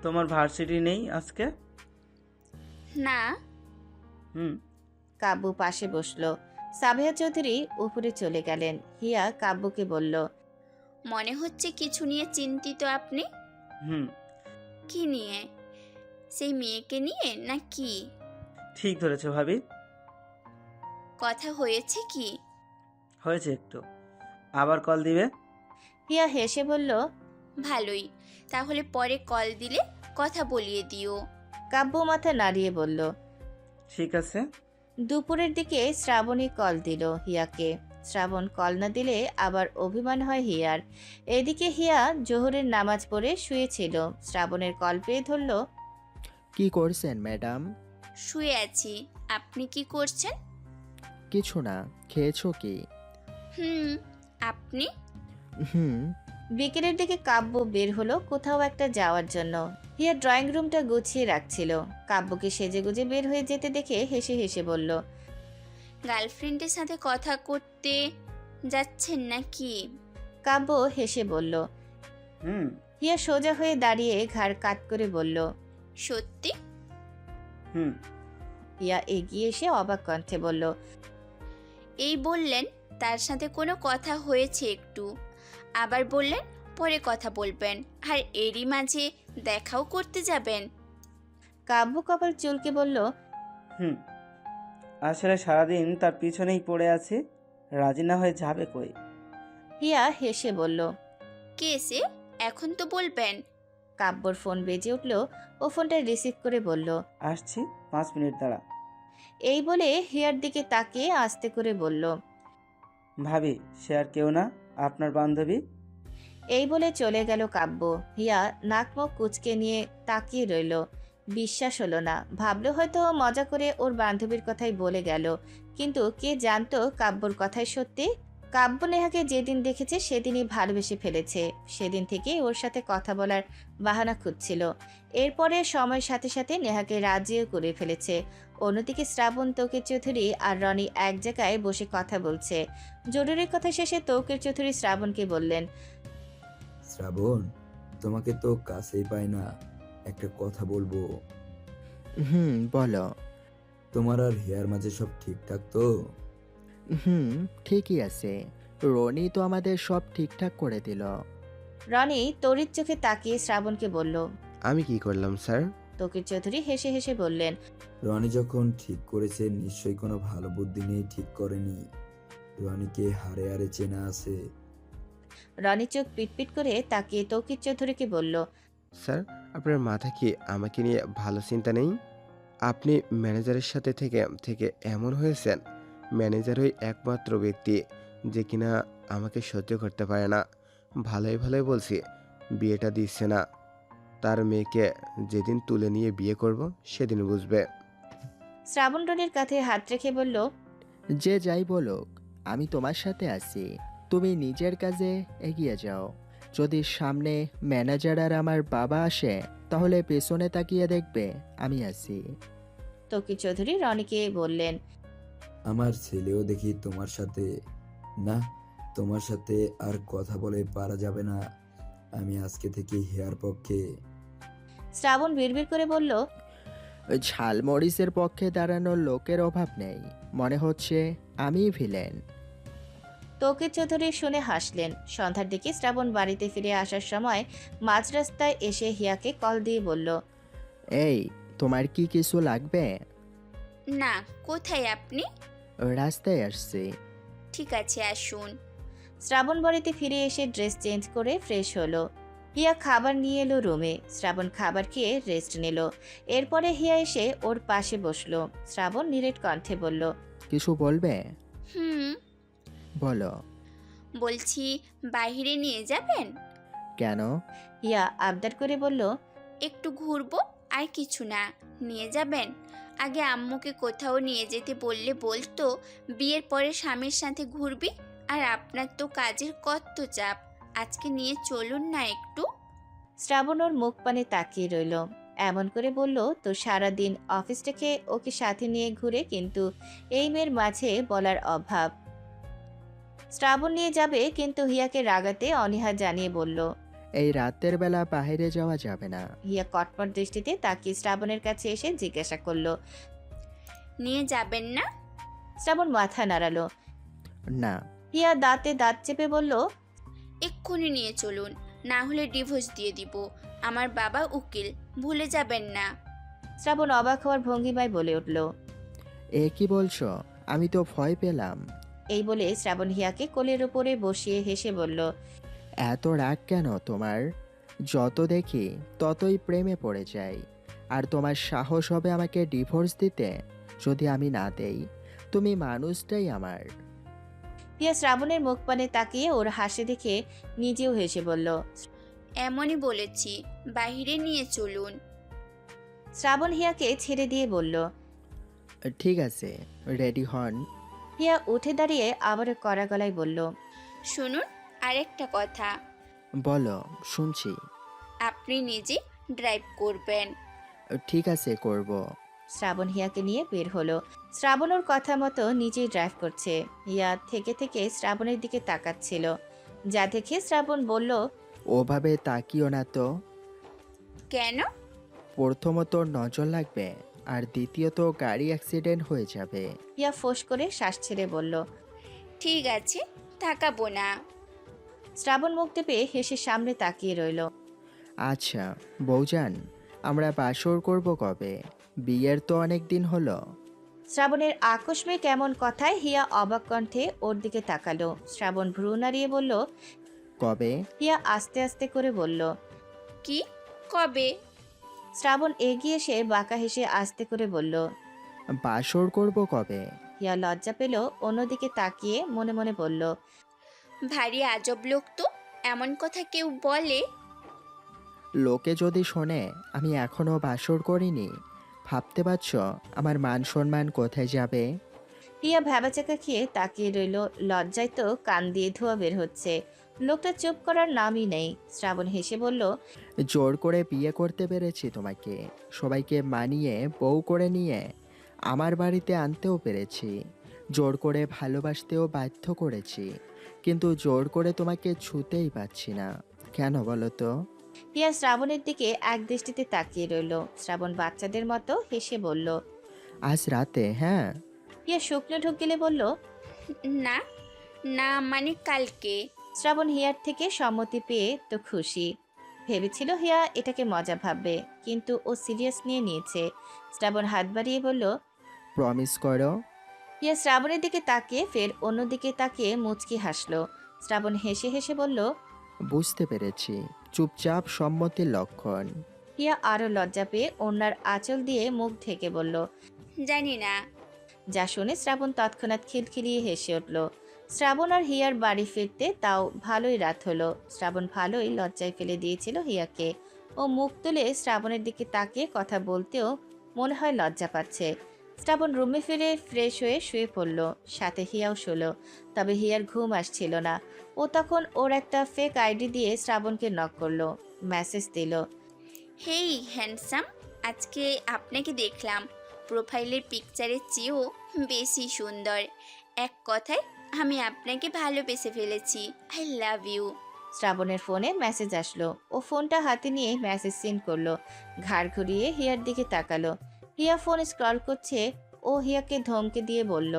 তোমার ভার্সিটি নেই আজকে? না। হুম। কাব্য পাশে বসলো। সাবিহা চৌধুরী উপরে চলে গেলেন। হিয়া কাব্যকে বলল, মনে হচ্ছে কিছু নিয়ে চিন্তিত আপনি। হুম। কি নিয়ে? সেই মেয়েকে নিয়ে না কি? ঠিক ধরেছো ভাবি। কথা হয়েছে কি? হয়েছে একটু। আবার কল দিবে? হিয়া হেসে বলল, ভালোই, তাহলে পরে কল দিলে কথা বলিয়ে দিও। কাব্য মাথা নাড়িয়ে বলল। ঠিক আছে। দুপুরের দিকে শ্রাবণী কল দিল হিয়াকে। শ্রাবণ কল না দিলে আবার অভিমান হয় হিয়ার। এদিকে হিয়া জোহরের নামাজ পড়ে শুয়েছিল। শ্রাবণের কল পেয়ে ধরল। কি করছেন ম্যাডাম? শুয়ে আছি। আপনি কি করছেন? কিছু না, খেয়েছো কি? হুম। আপনি? হুম। বিকেলের দিকে কাব্য বের হলো কোথাও একটা যাওয়ার জন্য। হিয়া ড্রয়িং রুমটা গুছিয়ে রাখছিল। কাব্যকে সেজেগুজে বের হয়ে যেতে দেখে হেসে হেসে বলল, গার্লফ্রেন্ডের সাথে কথা করতে যাচ্ছেন নাকি? কাব্য হেসে বলল। হুম। হিয়া সোজা হয়ে দাঁড়িয়ে ঘাড় কাত করে বলল, সত্যি? হুম। হিয়া এগিয়ে এসে অবাক কণ্ঠে বলল, এই বললেন তার সাথে কোনো কথা হয়েছে একটু, আবার বললেন পরে কথা বলবেন, আর এরই মাঝে দেখাও করতে যাবেন? কাব্য কপাল চুলকে বলল, হুম। আসলে সারাদিন তার পিছনেই পড়ে আছি, রাজি না হয়ে যাবে কই। হিয়া হেসে বলল। কে সে? এখন তো বলবেন। কাব্যর ফোন বেজে উঠল। ও ফোনটা রিসিভ করে বলল। আসছি, 5 মিনিট দাঁড়া। এই বলে হিয়ার দিকে তাকিয়ে আস্তে করে বলল। ভাবি, সে আর কেউ না, আপনার বান্ধবী। এই বলে চলে গেল কাব্য। হিয়া নাক মুখ কুঁচকে নিয়ে তাকিয়ে রইল। বিশ্বাস হলো না। ভাবলো হয়তো মজা করে ওর বান্ধবীর কথাই বলে গেল, কিন্তু কে জানতো কাব্যর কথাই সত্যি। কাব্য নেহাকে যেদিন দেখেছে সেদিনই ভালোবেসে ফেলেছে। সেদিন থেকেই ওর সাথে কথা বলার বাহানা খুঁজছিল। এরপরে সময়ের সাথে সাথে নেহাকে রাজিও করে ফেলেছে। অন্যদিকে শ্রাবণ, তৌকির চৌধুরী আর রনি এক জায়গায় বসে কথা বলছে। জরুরি কথা শেষে তৌকির চৌধুরী শ্রাবণকে বললেন। শ্রাবণ, তোমাকে তো কাছেই পাই না, একটা কথা বলবো। বলো। তোমার আর হেয়ার মাঝে সব ঠিকঠাক তো? ঠিকই আছে। রনি তো আমাদের সব ঠিকঠাক করে দিল। রনি তড়িৎ চোখে তাকিয়ে শ্রাবণকে বলল। আমি কি করলাম স্যার? তৌকির চৌধুরী হেসে হেসে বললেন। রনি যখন ঠিক করেছে নিশ্চয়ই কোনো ভালো বুদ্ধি নিয়ে ঠিক করেনি। রনিকে হারে হারে চেনা আছে। রনি চোখ পিটপিট করে তাকিয়ে তৌকির চৌধুরীকে বলল। স্যার, আপনার মাথা কি আমাকে নিয়ে ভালো চিন্তা নেই? আপনি ম্যানেজারের সাথে থেকে থেকে এমন হয়েছেন। ম্যানেজারই একমাত্র ব্যক্তি যে কিনা আমাকে সহ্য করতে পারে না। ভালোই ভালোই বলছি, বিয়েটা দিচ্ছে না। তার মেয়েকে যেদিন তুলে নিয়ে বিয়ে করব সেদিন বুঝবে। শ্রাবণ রনির কাঁধে হাত রেখে বলল। যে যাই বলুক, আমি তোমার সাথে আছি। তুমি নিজের কাজে এগিয়ে যাও। যদি সামনে ম্যানেজার আর আমার বাবা আসে, তাহলে পেছনে তাকিয়ে দেখবে আমি আছি। তৌকির চৌধুরী রনিকে বললেন। আমার ছেলেও দেখি তোমার সাথে। না, তোমার সাথে আর কথা বলে পারা যাবে না। আমি আজকে থেকে হেয়ার পক্ষে। শ্রাবণ বিড়বিড় করে বলল। ঝালমরিচের পক্ষে দাঁড়ানোর লোকের অভাব নেই। মনে হচ্ছে আমিই ভিলেন। তৌকির চৌধুরী শুনে হাসলেন। সন্ধ্যার দিকে শ্রাবণ বাড়িতে ফিরে আসার সময় মাঝ রাস্তায় এসে হিয়াকে কল দিয়ে বলল। এই, তোমার কি কিছু লাগবে? না, কোথায় আপনি? রাস্তায় আসছি। ঠিক আছে, আসুন। শ্রাবণ বাড়িতে ফিরে এসে ড্রেস চেঞ্জ করে ফ্রেশ হলো। হিয়া খাবার নিয়ে এলো রুমে। শ্রাবণ খাবার খেয়ে রেস্ট নিল। এরপরে হিয়া এসে ওর পাশে বসলো। শ্রাবণ নিরেট কণ্ঠে বলল। কিছু বলবে? হুম, বলো। বলছি বাইরে নিয়ে যাবেন? কেন? হিয়া আবদার করে বলল। একটু ঘুরবো, আর কিছু না। নিয়ে যাবেন? আগে আম্মুকে কোথাও নিয়ে যেতে বললে বলতো বিয়ের পরে স্বামীর সাথে ঘুরবি, আর আপনার তো কাজের কত চাপ। আজকে নিয়ে চলুন না একটু। শ্রাবণ ওর মুখ পানে তাকিয়ে রইল। এমন করে বলল তো সারাদিন অফিস থেকে ওকে সাথে নিয়ে ঘুরে, কিন্তু এই মেয়ের মাঝে বলার অভাব। শ্রাবণ নিয়ে যাবে, কিন্তু হিয়াকে রাগাতে অনীহা জানিয়ে বলল। এই রাতের বেলা বাইরে যাওয়া যাবে না। হিয়া কটমট দৃষ্টিতে তাকিয়ে শ্রাবণের কাছে এসে জিজ্ঞাসা করলো। নিয়ে যাবেন না? শ্রাবণ মাথা নাড়ালো। না। হিয়া দাঁতে দাঁত চেপে বলল। এক্ষুনি নিয়ে চলুন, না হলে ডিভোর্স দিয়ে দিব। আমার বাবা উকিল, ভুলে যাবেন না। শ্রাবণ অবাক হওয়ার ভঙ্গিমায় বলে উঠল। এ কি বলছো? আমি তো ভয় পেলাম। এই বলে শ্রাবণ হিয়াকে কোলের উপরে বসিয়ে হেসে বলল। এত রাগ কেন তোমার? যত দেখি ততই প্রেমে পড়ে যাই। আর তোমার সাহস হবে আমাকে ডিভোর্স দিতে? যদি আমি না দেই, তুমি মানুষটাই আমার। হিয়া শ্রাবণের মুখ পানে তাকিয়ে ওর হাসি দেখে নিজেও হেসে বলল। এমনই বলেছি, বাইরে নিয়ে চলুন। শ্রাবণ হিয়াকে ছেড়ে দিয়ে বলল। ঠিক আছে, রেডি হন। হিয়া উঠে দাঁড়িয়ে আবারও কড়া গলায় বলল। শুনুন, আরেকটা কথা। বলো, শুনছি। আপনি নিজে ড্রাইভ করবেন। ঠিক আছে, করব। শ্রাবণ হিয়াকে নিয়ে বের হলো। শ্রাবণ ওর কথা মতো নিজেই ড্রাইভ করছে। হিয়া থেকে থেকে শ্রাবণের দিকে তাকাচ্ছিল, যা দেখে শ্রাবণ বলল। ওভাবে তাকিও না তো। কেন? প্রথমত নজর লাগবে, আর দ্বিতীয়ত গাড়ি অ্যাক্সিডেন্ট হয়ে যাবে। হিয়া ফোঁস করে শ্বাস ছেড়ে বলল। ঠিক আছে, তাকাবো না। শ্রাবণ মুখ টেপে হেসে সামনে তাকিয়ে রইল। আচ্ছা বৌজান, আমরা বাসর করব কবে? বিয়ের তো অনেক দিন হলো। শ্রাবণের আকস্মিক এমন কথায় হিয়া অবাক কণ্ঠে ওর দিকে তাকালো। শ্রাবণ ভ্রু নাড়িয়ে বলল। কবে? হিয়া আস্তে আস্তে করে বলল। কি কবে? শ্রাবণ এগিয়ে এসে বাঁকা হেসে আস্তে করে বলল। বাসর করব কবে? হিয়া লজ্জা পেল, অন্যদিকে তাকিয়ে মনে মনে বলল। ভারী আজব লোক তো, এমন কথা কেউ বলে? লোকে যদি শোনে আমি এখনো বাসর করিনি, ভাবতে পারছ আমার মান সম্মান কোথায় যাবে? হিয়া ভ্যাবাচাকা খেয়ে তাকিয়ে রইল। লজ্জায় তো কান দিয়ে ধোঁয়া বের হচ্ছে। লোকটা চুপ করার নামই নেই। শ্রাবণ হেসে বলল। জোর করে বিয়ে করতে পেরেছি তোমাকে, সবাইকে মানিয়ে বউ করে নিয়ে আমার বাড়িতে আনতেও পেরেছি, জোর করে ভালোবাসতেও বাধ্য করেছি, কিন্তু জোর করে তোমাকে ছুতেই পাচ্ছি না। কেন বলো তো? হিয়া শ্রাবণের দিকে এক দৃষ্টিতে তাকিয়ে রইল। শ্রাবণ বাচ্চাদের মতো হেসে বলল। আজ রাতে? হ্যাঁ। হিয়া শুকনো ঢোক গেলে বলল। না না, মানে কালকে। শ্রাবণ হিয়ার থেকে সম্মতি পেয়ে তো খুশি। ভেবেছিল হিয়া এটাকে মজা ভাববে, কিন্তু ও সিরিয়াস নিয়ে নিয়েছে। শ্রাবণ হাত বাড়িয়ে বলল। প্রমিস করো। হিয়া শ্রাবণের দিকে তাকিয়ে ফের অন্যদিকে তাকিয়ে মুচকি হাসলো। শ্রাবণ হেসে হেসে বলল। বুঝতে পেরেছি, চুপচাপ সম্মতির লক্ষণ। হিয়া আরো লজ্জা পেয়ে ওনার আঁচল দিয়ে মুখ ঢেকে বলল। জানি না। যা শুনে শ্রাবণ তৎক্ষণাৎ খিলখিলিয়ে হেসে উঠল। শ্রাবণ আর হিয়ার বাড়ি ফিরতে তাও ভালোই রাত হলো। শ্রাবণ ভালোই লজ্জায় ফেলে দিয়েছিল হিয়াকে। ও মুখ তুলে শ্রাবণের দিকে তাকিয়ে কথা বলতেও মনে হয় লজ্জা পাচ্ছে। শ্রাবণ রুমে ফিরে ফ্রেশ হয়ে শুয়ে পড়ল। সাথে হিয়াও শুলো। তবে হিয়ার ঘুম আসছিল না। ও তখন ওর একটা ফেক আইডি দিয়ে শ্রাবণকে নক করলো। মেসেজ দিল। হেই হ্যান্ডসাম, আজকে আপনাকে দেখলাম প্রোফাইলের পিকচারের চেয়েও বেশি সুন্দর। এক কথায় আমি আপনাকে ভালোবেসে ফেলেছি। I love you. শ্রাবণের ফোনে মেসেজ আসলো। ও ফোনটা হাতে নিয়ে মেসেজ সেন্ড করলো। ঘাড় ঘুরিয়ে হিয়ার দিকে তাকালো। হিয়া ফোন স্ক্রল করছে। ও হিয়াকে ধমকে দিয়ে বলল।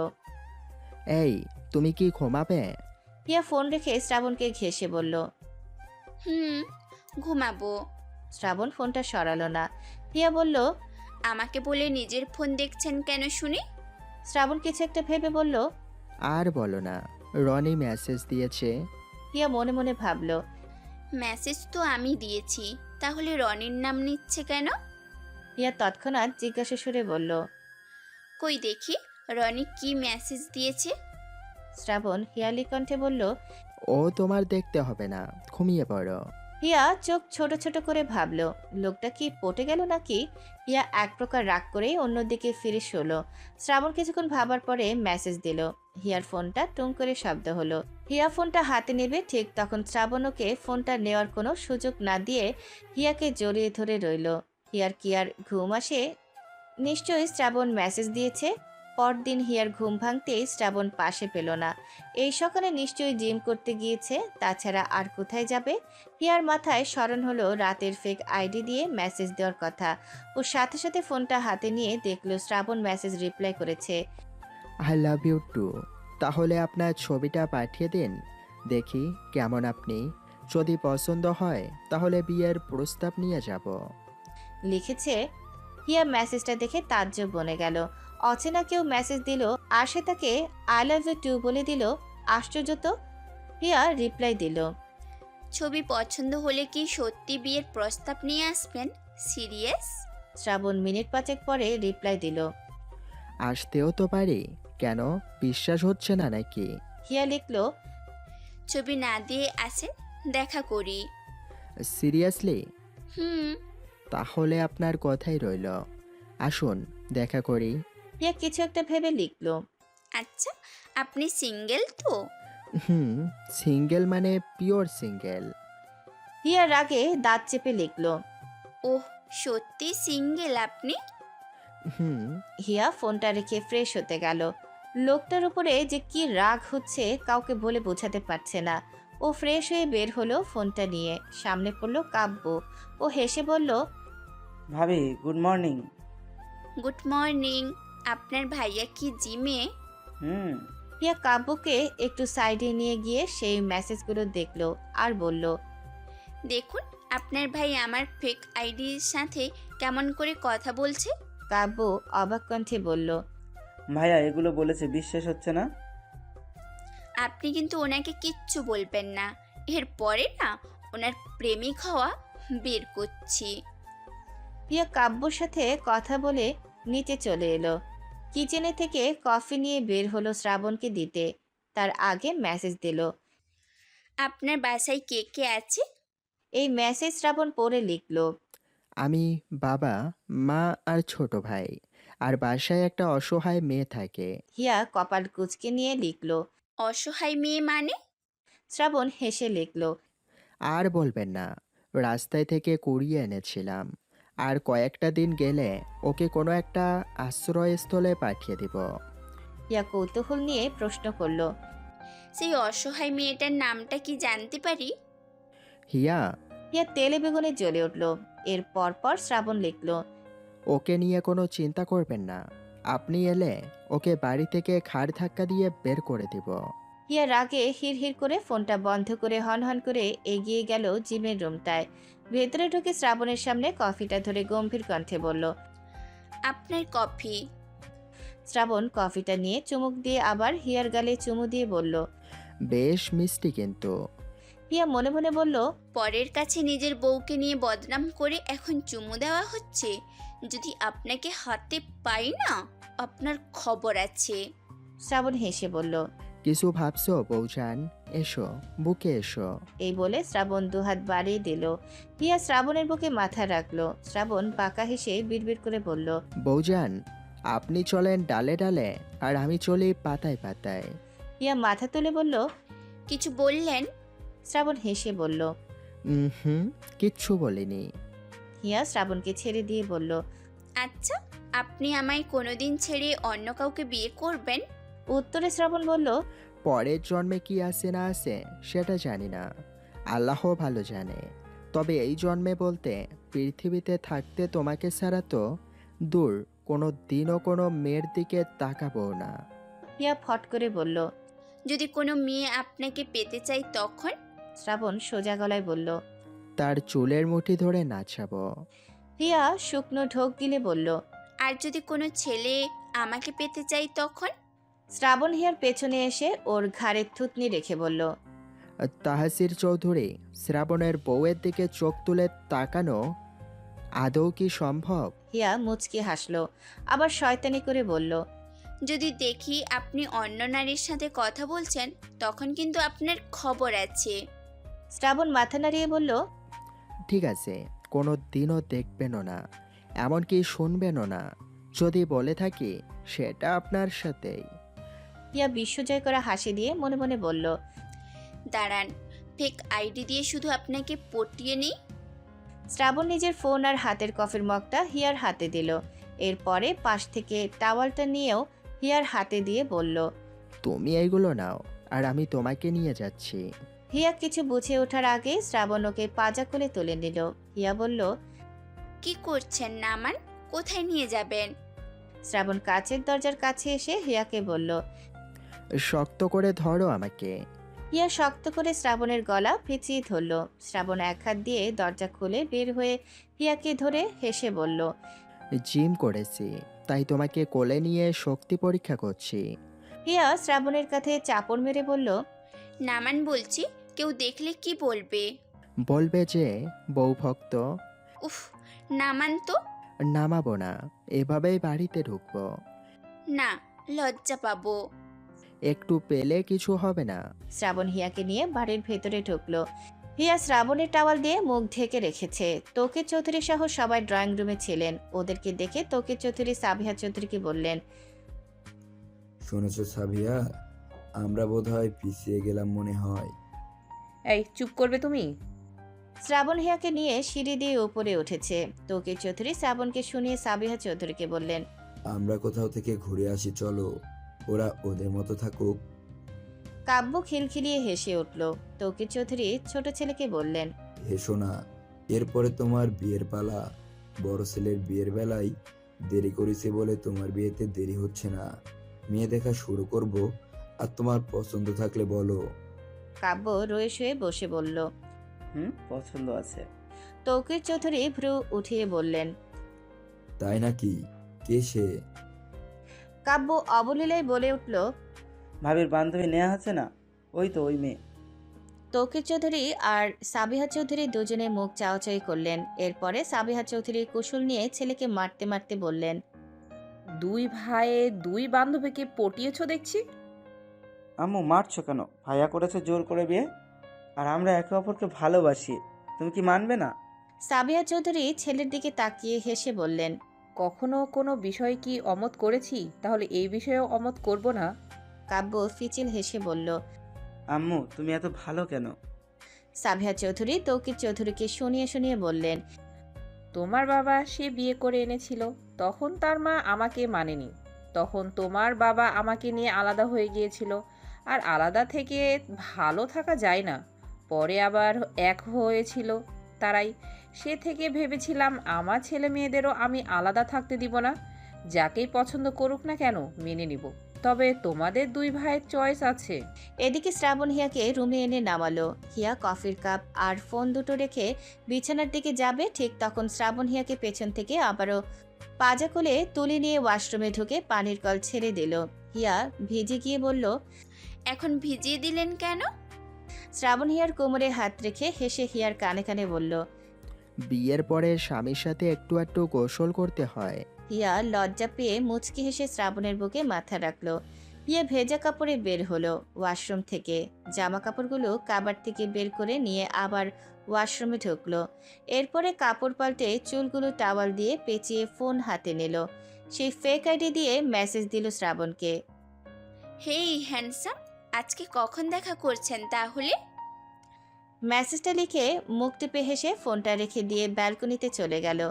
এই, তুমি কি ঘুমাবে? হিয়া ফোন রেখে শ্রাবণকে ঘেঁষে বলল। ঘুমাবো। শ্রাবণ ফোনটা সরালো না। হিয়া বলল। আমাকে বলে নিজের ফোন দেখছেন কেন শুনি? শ্রাবণ কিছু একটা ভেবে বলল। আর বলো না, রনি মেসেজ দিয়েছে। হিয়া মনে মনে ভাবল। মেসেজ তো আমি দিয়েছি, তাহলে রনির নাম নিচ্ছে কেন? হিয়া তৎক্ষণাৎ জিজ্ঞাসা সুরে বলল। কই দেখি রনি কি মেসেজ দিয়েছে। শ্রাবণ হিয়ালি কণ্ঠে বলল। ও তোমার দেখতে হবে না, ঘুমিয়ে পড়ো। হিয়া চোখ ছোট ছোট করে ভাবল, লোকটা কি পটে গেল নাকি। হিয়া এক প্রকার রাগ করেই অন্যদিকে ফিরে শোলো। শ্রাবণ কিছুক্ষণ ভাবার পরে মেসেজ দিল। হিয়ার ফোনটা টুং করে শব্দ হলো। হিয়া ফোনটা হাতে নেবে ঠিক তখন শ্রাবণ ওকে ফোনটা নেওয়ার কোনো সুযোগ না দিয়ে হিয়াকে জড়িয়ে ধরে রইল। হিয়ার কি আর ঘুম আসে? নিশ্চয়ই শ্রাবণ মেসেজ দিয়েছে। পরদিন হিয়ার ঘুম ভাঙতেই শ্রাবণ পাশে পেল না। এই সকালে নিশ্চয়ই জিম করতে গিয়েছে, তাছাড়া আর কোথায় যাবে। হিয়ার মাথায় স্মরণ হলো রাতের ফেক আইডি দিয়ে মেসেজ দেওয়ার কথা। ও সাথে সাথে ফোনটা হাতে নিয়ে দেখলো শ্রাবণ মেসেজ রিপ্লাই করেছে। I love you too. তাহলে আপনার ছবিটা পাঠিয়ে দিন, দেখি কেমন আপনি। যদি পছন্দ হয় তাহলে বিয়ের প্রস্তাব নিয়ে যাব। লিখেছে। হিয়া মেসেজটা দেখে তাজ্জব বনে গেল। অচেনা কেউ মেসেজ দিল আর সে তাকে আই লাভ ইউ টু বলে দিল। আশ্চর্য তো। হিয়া রিপ্লাই দিল। ছবি পছন্দ হলে কি সত্যি বিয়ের প্রস্তাব নিয়ে আসবেন? সিরিয়াস? শ্রাবণ মিনিট পাঁচেক পরে রিপ্লাই দিল। আসতেও তো পারি, কেন বিশ্বাস হচ্ছে না নাকি? হিয়া লিখল। ছবি না দিয়ে আসেন, দেখা করি। সিরিয়াসলি? হুম। তাহলে আপনার কথাই রইল, আসুন দেখা করি। হিয়া কিছু একটা ভেবে লিখল। আচ্ছা, আপনি সিঙ্গেল তো? সিঙ্গেল মানে পিওর সিঙ্গেল। হিয়া রাগে দাঁত চেপে লিখল। ওহ, সত্যি সিঙ্গেল আপনি? হিয়া ফোনটা রেখে ফ্রেশ হতে গেল। লোকটার উপরে যে কি রাগ হচ্ছে কাউকে বলে বোঝাতে পারছে না। ও ফ্রেশ হয়ে বের হলো ফোনটা নিয়ে। সামনে পড়লো কাব্য। ও হেসে বলল। ভাবি গুড মর্নিং। Good morning. আপনার ভাইয়া কি জিমে? হিয়া কাব্যকে একটু সাইডে নিয়ে গিয়ে সেই মেসেজগুলো দেখলো আর বলল। দেখুন আপনার ভাই আমার ফেক আইডির সাথে কেমন করে কথা বলছে। কাব্য অবাক কণ্ঠে বলল। ভাইয়া এগুলো বলেছে, বিশ্বাস হচ্ছে না? আপনি কিন্তু ওনাকে কিচ্ছু বলবেন না, এরপরে না ওনার প্রেমিক হওয়া বের করছি। হিয়া কাব্যর সাথে কথা বলে নিচে চলে এলো। কিচেনে থেকে কফি নিয়ে বের হলো শ্রাবণকে দিতে। তার আগে মেসেজ দিল। আপনার বাসায় কে কে আছে? এই মেসেজ শ্রাবণ পড়ে লিখল। আমি, বাবা, মা আর ছোট ভাই। আর বাসায় একটা অসহায় মেয়ে থাকে। হিয়া কপাল কুঁচকে নিয়ে লিখল। অসহায় মেয়ে মানে? শ্রাবণ হেসে লিখল। আর বলবেন না, রাস্তায় থেকে কুড়িয়ে এনেছিলাম। আর কয়েকটা দিন গেলে ওকে কোনো একটা আশ্রয়স্থলে পাঠিয়ে দিব। হিয়া কৌতূহল নিয়ে প্রশ্ন করল। সেই অসহায় মেয়েটার নামটা কি জানতে পারি? হিয়া, হিয়া তেলে বেগুনে জ্বলে উঠল। এর পর শ্রাবণ লিখল। ওকে নিয়ে কোনো চিন্তা করবেন না। আপনি এলে ওকে বাড়ি থেকে ঘাড় ধাক্কা দিয়ে বের করে দিব। হিয়া রাগে হিড়হিড় করে ফোনটা বন্ধ করে হনহন করে এগিয়ে গেল জিমের রুমটায়। ভেতরে ঢুকে শ্রাবণের সামনে কফিটা ধরে গম্ভীর কণ্ঠে বলল। আপনার কফি। শ্রাবণ কফিটা নিয়ে চুমুক দিয়ে আবার হিয়ার গালে চুমু দিয়ে বলল। বেশ মিষ্টি কিন্তু। হিয়া মনে মনে বলল। পরের কাছে নিজের বউকে নিয়ে বদনাম করে এখন চুমু দেওয়া হচ্ছে। যদি আপনাকে হাতে পাই না, আপনার খবর আছে। শ্রাবণ হেসে বলল। কিছু ভাবছো বউজান? এসো, বুকে এসো। এই বলে শ্রাবণ দুহাত বাড়িয়ে দিল। হিয়া শ্রাবণের বুকে মাথা রাখলো। শ্রাবণ বাঁকা হেসে বিড়বিড় করে বলল। বউজান, আপনি চলেন ডালে ডালে আর আমি চলি পাতায় পাতায়। হিয়া মাথা তুলে বলল। কিছু বললেন? শ্রাবণ হেসে বলল। হুম, কিচ্ছু বলিনি। হিয়া শ্রাবণকে ছেড়ে দিয়ে বলল। আচ্ছা, আপনি আমায় কোনোদিন ছেড়ে অন্য কাউকে বিয়ে করবেন? উত্তরে শ্রাবণ বলল। পরের জন্মে কি আছে না আছে সেটা জানি না, আল্লাহ ভালো জানে। তবে এই জন্মে বলতে পৃথিবীতে থাকতে তোমাকে ছাড়া তো দূর কোনো দিনও কোনো মেয়ের দিকে তাকাবো না। হিয়া ফট করে বলল। যদি কোনো মেয়ে আপনাকে পেতে চাই তখন? শ্রাবণ সোজা গলায় বলল। তার চুলের মুঠি ধরে নাচাবো। হিয়া শুকনো ঢোক গিলে বলল। আর যদি কোনো ছেলে আমাকে পেতে চাই তখন? শ্রাবণ হিয়ার পেছনে এসে ওর ঘাড়ে থুতনি রেখে বলল। তাহাসির চৌধুরী, শ্রাবণের বউয়ের দিকে চোখ তুলে তাকানো আদৌ কি সম্ভব? হিয়া মুচকি হাসলো, আবার শয়তানি করে বলল। যদি দেখি আপনি অন্য নারীর সাথে কথা বলছেন, তখন কিন্তু আপনার খবর আছে। শ্রাবণ মাথা নাড়িয়ে বলল। ঠিক আছে, কোনো দিনও দেখবেনও না, এমনকি শুনবেনও না। যদি বলে থাকি সেটা আপনার সাথেই। হিয়া বিশ্বজয় করা হাসি দিয়ে মনে মনে বলল। দাঁড়ান, ফেক আইডি দিয়ে শুধু আপনাকে পটিয়ে নিই। শ্রাবণ নিজের ফোন আর হাতের কফির মগটা হিয়ার হাতে দিল। এরপরে পাশ থেকে টাওয়ালটা নিয়েও হিয়ার হাতে দিয়ে বলল। তুমি এইগুলো নাও, আর আমি তোমাকে নিয়ে যাচ্ছি। হিয়া কিছু বুঝে ওঠার আগে শ্রাবণ ওকে পাজা কোলে তুলে নিল। হিয়া বলল। কি করছেন নামান? কোথায় নিয়ে যাবেন? শ্রাবণ কাচের দরজার কাছে এসে হিয়াকে বলল। শক্ত করে ধরো আমাকে। হিয়া শক্ত করে শ্রাবণের গলা পেঁচিয়ে ধরল। শ্রাবণ এক হাত দিয়ে দরজা খুলে বের হয়ে হিয়াকে ধরে হেসে বলল। জিম করেছি, তাই তোমাকে কোলে নিয়ে শক্তি পরীক্ষা করছি। হিয়া শ্রাবণের কাঁধে চাপড় মেরে বলল। নামান বলছি, কেউ দেখলে কি বলবে? বলবে যে বউ ভক্ত। উফ, নামান তো। নামাবো না, এভাবেই বাড়িতে ঢুকবো। না, লজ্জা পাবো। একটু পেলে কিছু হবে না। শ্রাবণ হিয়াকে নিয়ে বাড়ির ভেতরে ঢুকলো। হিয়া শ্রাবণের টাওয়াল দিয়ে মুখ ঢেকে রেখেছে। তৌকির চৌধুরী সহ সবাই ড্রয়িং রুমে ছিলেন। ওদেরকে দেখে তৌকির চৌধুরী সাবিহা চৌধুরীকে বললেন। শুনেছো সাবিয়া, আমরা বোধহয় পিছিয়ে গেলাম মনে হয়। এই চুপ করবে তুমি? শ্রাবণ হিয়াকে নিয়ে সিঁড়ি দিয়ে উপরে উঠেছে। তৌকির চৌধুরী শ্রাবণকে শুনিয়ে সাবিহা চৌধুরীকে বললেন। আমরা কোথাও থেকে ঘুরে আসি, চলো। ওরা ওদের মতো থাকুক। কাব্য খিলখিলিয়ে হেসে উঠল। তৌকির চৌধুরী ছোট ছেলেকে বললেন। হেসো না, এরপরে তোমার বিয়ের পালা। বড় ছেলের বিয়ের বেলায় দেরি করেছে বলে তোমার বিয়েতে দেরি হচ্ছে না। মেয়ে দেখা শুরু করব, আর তোমার পছন্দ থাকলে বলো। কাব্য রয়ে শুয়ে বসে বলল। পছন্দ আছে। তৌকির চৌধুরী ভ্রু উঠিয়ে বললেন। তাই নাকি? কে সে? কাব্য অবলীলায় বলে উঠল, ভাবির বান্ধবী নেওয়া আছে না, ওই তো ওই মেয়ে। তৌকির চৌধুরী আর সাবিহা চৌধুরী দুজনে মুখ চাওয়াচাই করলেন। এরপরে সাবিহা চৌধুরী কুশল নিয়ে ছেলেকে মারতে মারতে বললেন, দুই ভাইয়ে দুই বান্ধবীকে পটিয়েছো দেখছি। আম্মু মারছো কেন? ভাইয়া করেছে জোর করে বিয়ে, আর আমরা একে অপরকে ভালোবাসি, তুমি কি মানবে না? সাবিহা চৌধুরী ছেলের দিকে তাকিয়ে হেসে বললেন, কখনো কোনো বিষয় কি অমত করেছি, তাহলে এই বিষয়েও অমত করব না? কাব্য ফিচিল হেসে বলল। আম্মু তুমি এত ভালো কেন? সাবিহা চৌধুরী তৌকির চৌধুরীকে শুনিয়ে শুনিয়ে বললেন, তোমার বাবা সে বিয়ে করে এনেছিল, তখন তার মা আমাকে মানেনি, তখন তোমার বাবা আমাকে নিয়ে আলাদা হয়ে গিয়েছিল, আর আলাদা থেকে ভালো থাকা যায় না, পরে আবার এক হয়েছিল তারাই। সে থেকে ভেবেছিলাম আমার ছেলে মেয়েদেরও আমি আলাদা থাকতে দিব না, যাকেই পছন্দ করুক না কেন মেনে নিব, তবে তোমাদের দুই ভাইয়ের চয়েস আছে। এদিকে শ্রাবণ হিয়াকে রুমে এনে নামালো। হিয়া কফির কাপ আর ফোন দুটো রেখে বিছানার দিকে যাবে, ঠিক তখন শ্রাবণ হিয়াকে পেছন থেকে আবারও পাজা কোলে তুলে নিয়ে ওয়াশরুমে ঢুকে পানির কল ছেড়ে দিল। হিয়া ভিজে গিয়ে বলল, এখন ভিজিয়ে দিলেন কেন? শ্রাবণ হিয়ার কোমরে হাত রেখে হেসে হিয়ার কানে কানে বলল। বিয়ের পরে স্বামীর সাথে একটু একটু গোসল করতে হয়। হিয়া লজ্জা পেয়ে মুচকি হেসে শ্রাবণের বুকে মাথা রাখলো। হিয়া ভেজা কাপড়ে বের হলো ওয়াশরুম থেকে। জামা কাপড়গুলো কাবার থেকে বের করে নিয়ে আবার ওয়াশরুমে ঢুকলো। এরপরে কাপড় পাল্টে চুলগুলো টাওয়াল দিয়ে পেঁচিয়ে ফোন হাতে নিল। সেই ফেক আইডি দিয়ে মেসেজ দিল শ্রাবণকে। হেই হ্যান্ডসাম, আজকে কখন দেখা করছেন তাহলে? মেসেজটা লিখে মুখ টিপে হেসে ফোনটা রেখে দিয়ে ব্যালকনিতে চলে গেল।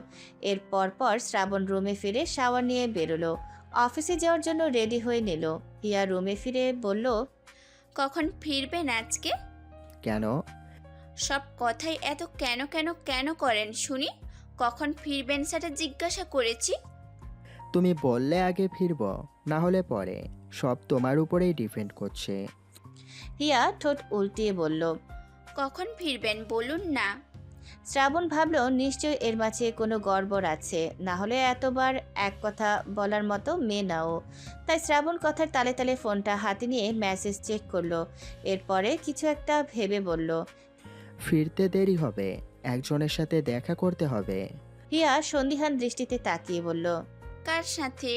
এর পরপর শ্রাবণ রুমে ফিরে শাওয়ার নিয়ে বেরোলো। অফিসে যাওয়ার জন্য রেডি হয়ে নিল। হিয়া রুমে ফিরে বলল, কখন ফিরবেন আজকে? কেন? সব কথাই এত কেন কেন কেন করেন শুনি? কখন ফিরবেন সেটা জিজ্ঞাসা করেছি। তুমি বললে আগে ফিরব, না হলে পরে, সব তোমার উপরেই ডিপেন্ড করছে। হিয়া ঠোঁট উল্টিয়ে বলল, কখন ফিরবেন বলুন না। শ্রাবণ ভাবল নিশ্চয় এর মাঝে কোনো গড়বড় আছে, না হলে এতবার এক কথা বলার মতো মেয়ে নাও। তাই শ্রাবণ কথার তালে তালে ফোনটা হাতে নিয়ে মেসেজ চেক করলো। এরপরে কিছু একটা ভেবে বলল, ফিরতে দেরি হবে, একজনের সাথে দেখা করতে হবে। হিয়া সন্দিহান দৃষ্টিতে তাকিয়ে বলল, কার সাথে?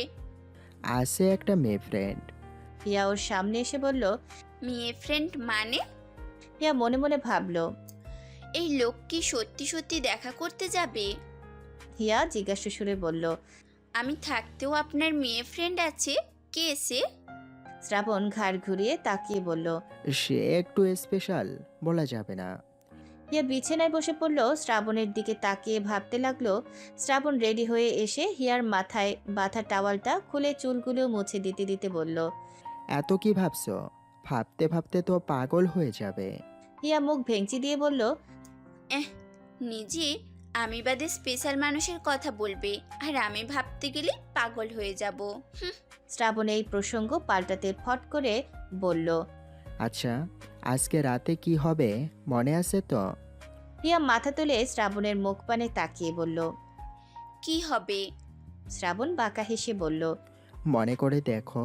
আছে একটা মেয়ে ফ্রেন্ড। হিয়া ওর সামনে এসে বলল। মেয়ে ফ্রেন্ড মানে? হিয়া মনে মনে ভাবল, এই লোক কি সত্যি সত্যি দেখা করতে যাবে? হিয়া জিজ্ঞাসা সুরে বলল, আমি থাকতেও আপনার মেয়ে ফ্রেন্ড আছে? কে সে? শ্রাবণ ঘাড় ঘুরিয়ে তাকিয়ে বলল, সে একটু স্পেশাল, বলা যাবে না। হিয়া বিছানায় বসে পড়ল। শ্রাবণের দিকে তাকিয়ে ভাবতে লাগলো। শ্রাবণ রেডি হয়ে এসে হিয়ার মাথায় বাঁধা টাওয়ালটা খুলে চুলগুলো মুছে দিতে দিতে বলল, এত কি ভাবছো? ভাবতে ভাবতে তো পাগল হয়ে যাবে। হিয়া মুখ ভেঙচি দিয়ে বলল, নিজে আমি বাদে স্পেশাল মানুষের কথা বলবে, আর আমি ভাবতে গেলে পাগল হয়ে যাব। শ্রাবণ এই প্রসঙ্গ পাল্টাতে ফট করে বলল, আচ্ছা, আজকে রাতে কি হবে মনে আছে তো? হিয়া মাথা তুলে শ্রাবণের মুখ পানে তাকিয়ে বলল, কি হবে? শ্রাবণ বাঁকা হেসে বলল, মনে করে দেখো।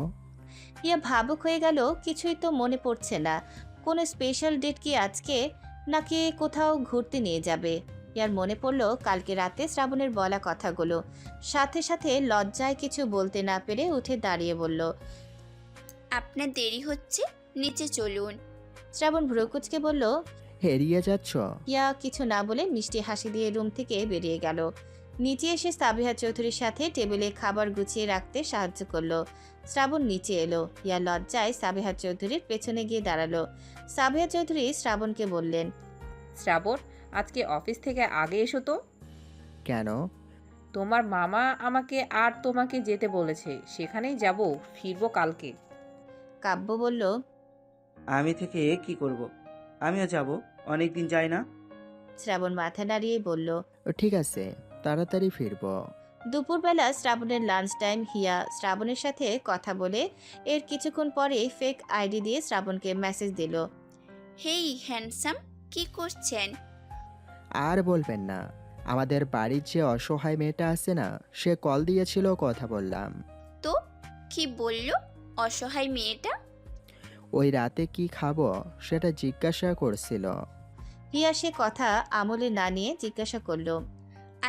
হিয়া ভাবুক হয়ে গেল। কিছুই তো মনে পড়ছে না। কোনো স্পেশাল ডেট কি আজকে, নাকি কোথাও ঘুরতে নিয়ে যাবে? হিয়ার মনে পড়ল কালকে রাতে শ্রাবণের বলা কথাগুলো। সাথে সাথে লজ্জায় কিছু বলতে না পেরে উঠে দাঁড়িয়ে বলল, আপনার দেরি হচ্ছে, নিচে চলুন। শ্রাবণ ভ্রুকুচকে বলল, হেরিয়ে যাচ্ছ? হিয়া কিছু না বলে মিষ্টি হাসি দিয়ে রুম থেকে বেরিয়ে গেল। নিচে এসে সাবিহা চৌধুরীর সাথে টেবিলে খাবার গুছিয়ে রাখতে সাহায্য করলো। শ্রাবণ নিচে এলো। হিয়া লজ্জায় সাবিহা চৌধুরীর পেছনে গিয়ে দাঁড়ালো। সাবিহা চৌধুরী শ্রাবণকে বললেন, শ্রাবণ, আজকে অফিস থেকে আগে এসো তো। কেন? তোমার মামা আমাকে আর তোমাকে যেতে বলেছে, সেখানেই যাব, ফিরবো কালকে। কাব্য বলল, আমি থেকে কি করব? আমিও যাব, অনেক দিন যাই না। শ্রাবণ মাথা নাড়িয়ে বলল, ঠিক আছে, তাড়াতাড়ি ফিরবো। দুপুরবেলা শ্রাবণের লাঞ্চ টাইম। হিয়া শ্রাবণের সাথে কথা বলে এর কিছুক্ষণ পরে ফেক আইডি দিয়ে শ্রাবণকে মেসেজ দিল। হেই হ্যান্ডসাম, কি করছেন? আর বলবেন না, আমাদের বাড়ির যে অসহায় মেয়েটা আছে না, সে কল দিয়েছিল, কথা বললাম। তো কি বলল অসহায় মেয়েটা? ওই রাতে কি খাবো সেটা জিজ্ঞাসা করছিল। হিয়া সে কথা আমলে না নিয়ে জিজ্ঞাসা করলো।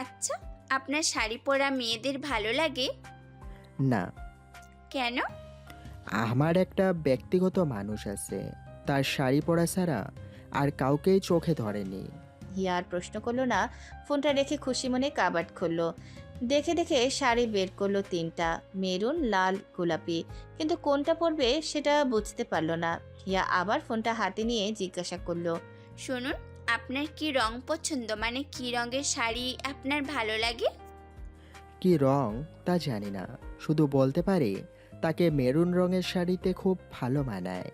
আচ্ছা, আপনার শাড়ি পরা মেয়েদের ভালো লাগে? না, কেন? আমার একটা ব্যক্তিগত মানুষ আছে, তার শাড়ি পরা ছাড়া আর কাউকেই চোখে ধরেনি। হিয়া আর প্রশ্ন করলো না, ফোনটা রেখে খুশি মনে কাবার্ড খুললো। দেখে দেখে শাড়ি বের করলো 3টা, মেরুন, লাল, গোলাপি, কিন্তু কোনটা পরবে সেটা বুঝতে পারলো না। হিয়া আবার ফোনটা হাতে নিয়ে জিজ্ঞাসা করলো। শুনুন, আপনার কি রং পছন্দ, মানে কি রঙের শাড়ি আপনার ভালো লাগে? কি রং তা জানি না, শুধু বলতে পারি তাকে মেরুন রঙের শাড়িতে খুব ভালো মানায়।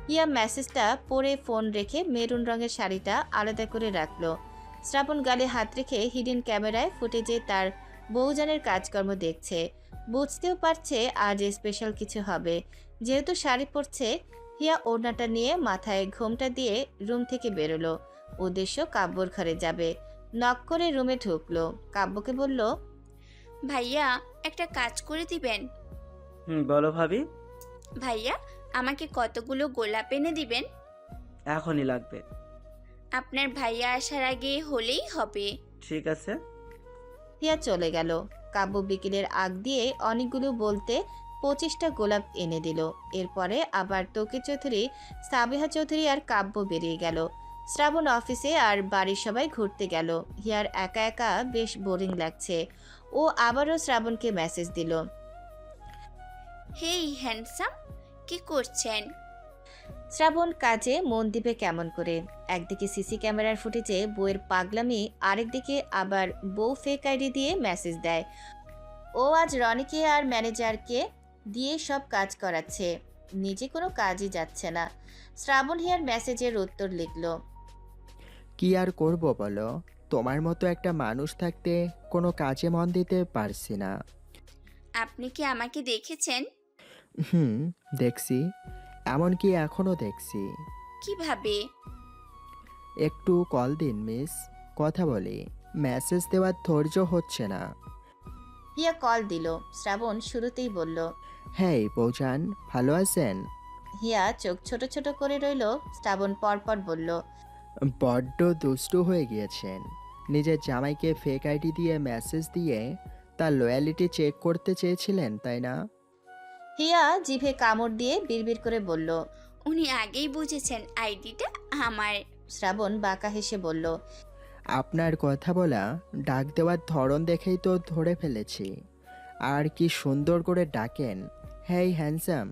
হিয়া মেসেজটা পরে ফোন রেখে মেরুন রঙের শাড়িটা আলাদা করে রাখলো। শ্রাবণ গালে হাত রেখে হিডেন ক্যামেরায় ফুটেজে তার বউজানের কাজকর্ম দেখছে। বুঝতেও পারছে আজ স্পেশাল কিছু হবে। যেহেতু শাড়ি পরছে, হিয়া ওড়নাটা নিয়ে মাথায় ঘোমটা দিয়ে রুম থেকে বেরোলো। উদ্দেশ্য কাব্যর ঘরে যাবে। নক করে রুমে ঢুকলো। কাব্যকে বলল, ভাইয়া, একটা কাজ করে দিবেন? বলো ভাবি। ভাইয়া, আমাকে কতগুলো গোলাপ এনে দিবেন? এখনই লাগবে। আপনার ভাইয়া আসার আগে হলেই হবে। ঠিক আছে। হিয়া চলে গেল। কাব্য বিকেলের আগ দিয়ে অনেকগুলো বলতে 25টা গোলাপ এনে দিল। এরপরে আবার তোকে চৌধুরী, সাবিহা চৌধুরী আর কাব্য বেরিয়ে গেল। শ্রাবণ অফিসে আর বাড়ির সবাই ঘুরতে গেল। হিয়ার একা একা বেশ বোরিং লাগছে। ও আবারও শ্রাবণকে মেসেজ দিল। হেই হ্যান্ডসাম, কি করছেন? শ্রাবণ কাজে মন দিবে কেমন করে? একদিকে সিসি ক্যামেরার ফুটেজে বউয়ের পাগলামি, আরেকদিকে আবার বউ ফেক আইডি দিয়ে মেসেজ দেয়। ও আজ রনিকে আর ম্যানেজারকে দিয়ে সব কাজ করাচ্ছে, নিজে কোনো কাজই যাচ্ছে না। শ্রাবণ হিয়ার মেসেজের উত্তর লিখল। কি আর করব বলো, তোমার মতো একটা মানুষ থাকতে কোনো কাজে মন দিতে পারছি না। আপনি কি আমাকে দেখেছেন? হুম, দেখছি, এমনকি এখনো দেখছি। কিভাবে? একটু কল দিন মিস, কথা বলি। মেসেজ দেওয়ার ধৈর্য হচ্ছে না। হিয়া কল দিল। শ্রাবণ শুরুতেই বলল, হ্যাঁ বৌজান, ভালো আছেন? হিয়া চোখ ছোট ছোট করে রইল। শ্রাবণ পরপর বলল, বড্ড দুষ্টু হয়ে গিয়েছেন। নিজের জামাইকে ফেক আইডি দিয়ে মেসেজ দিয়ে তার লয়ালিটি চেক করতে চেয়েছিলেন, তাই না? হিয়া জিভে কামড় দিয়ে বিড়বিড় করে বলল। উনি আগেই বুঝেছেন আইডিটা আমার। শ্রাবণ বাঁকা হেসে বলল, আপনার কথা বলা, ডাক দেওয়ার ধরন দেখেই তো ধরে ফেলেছি। আর কি সুন্দর করে ডাকেন, হেই হ্যান্ডসাম।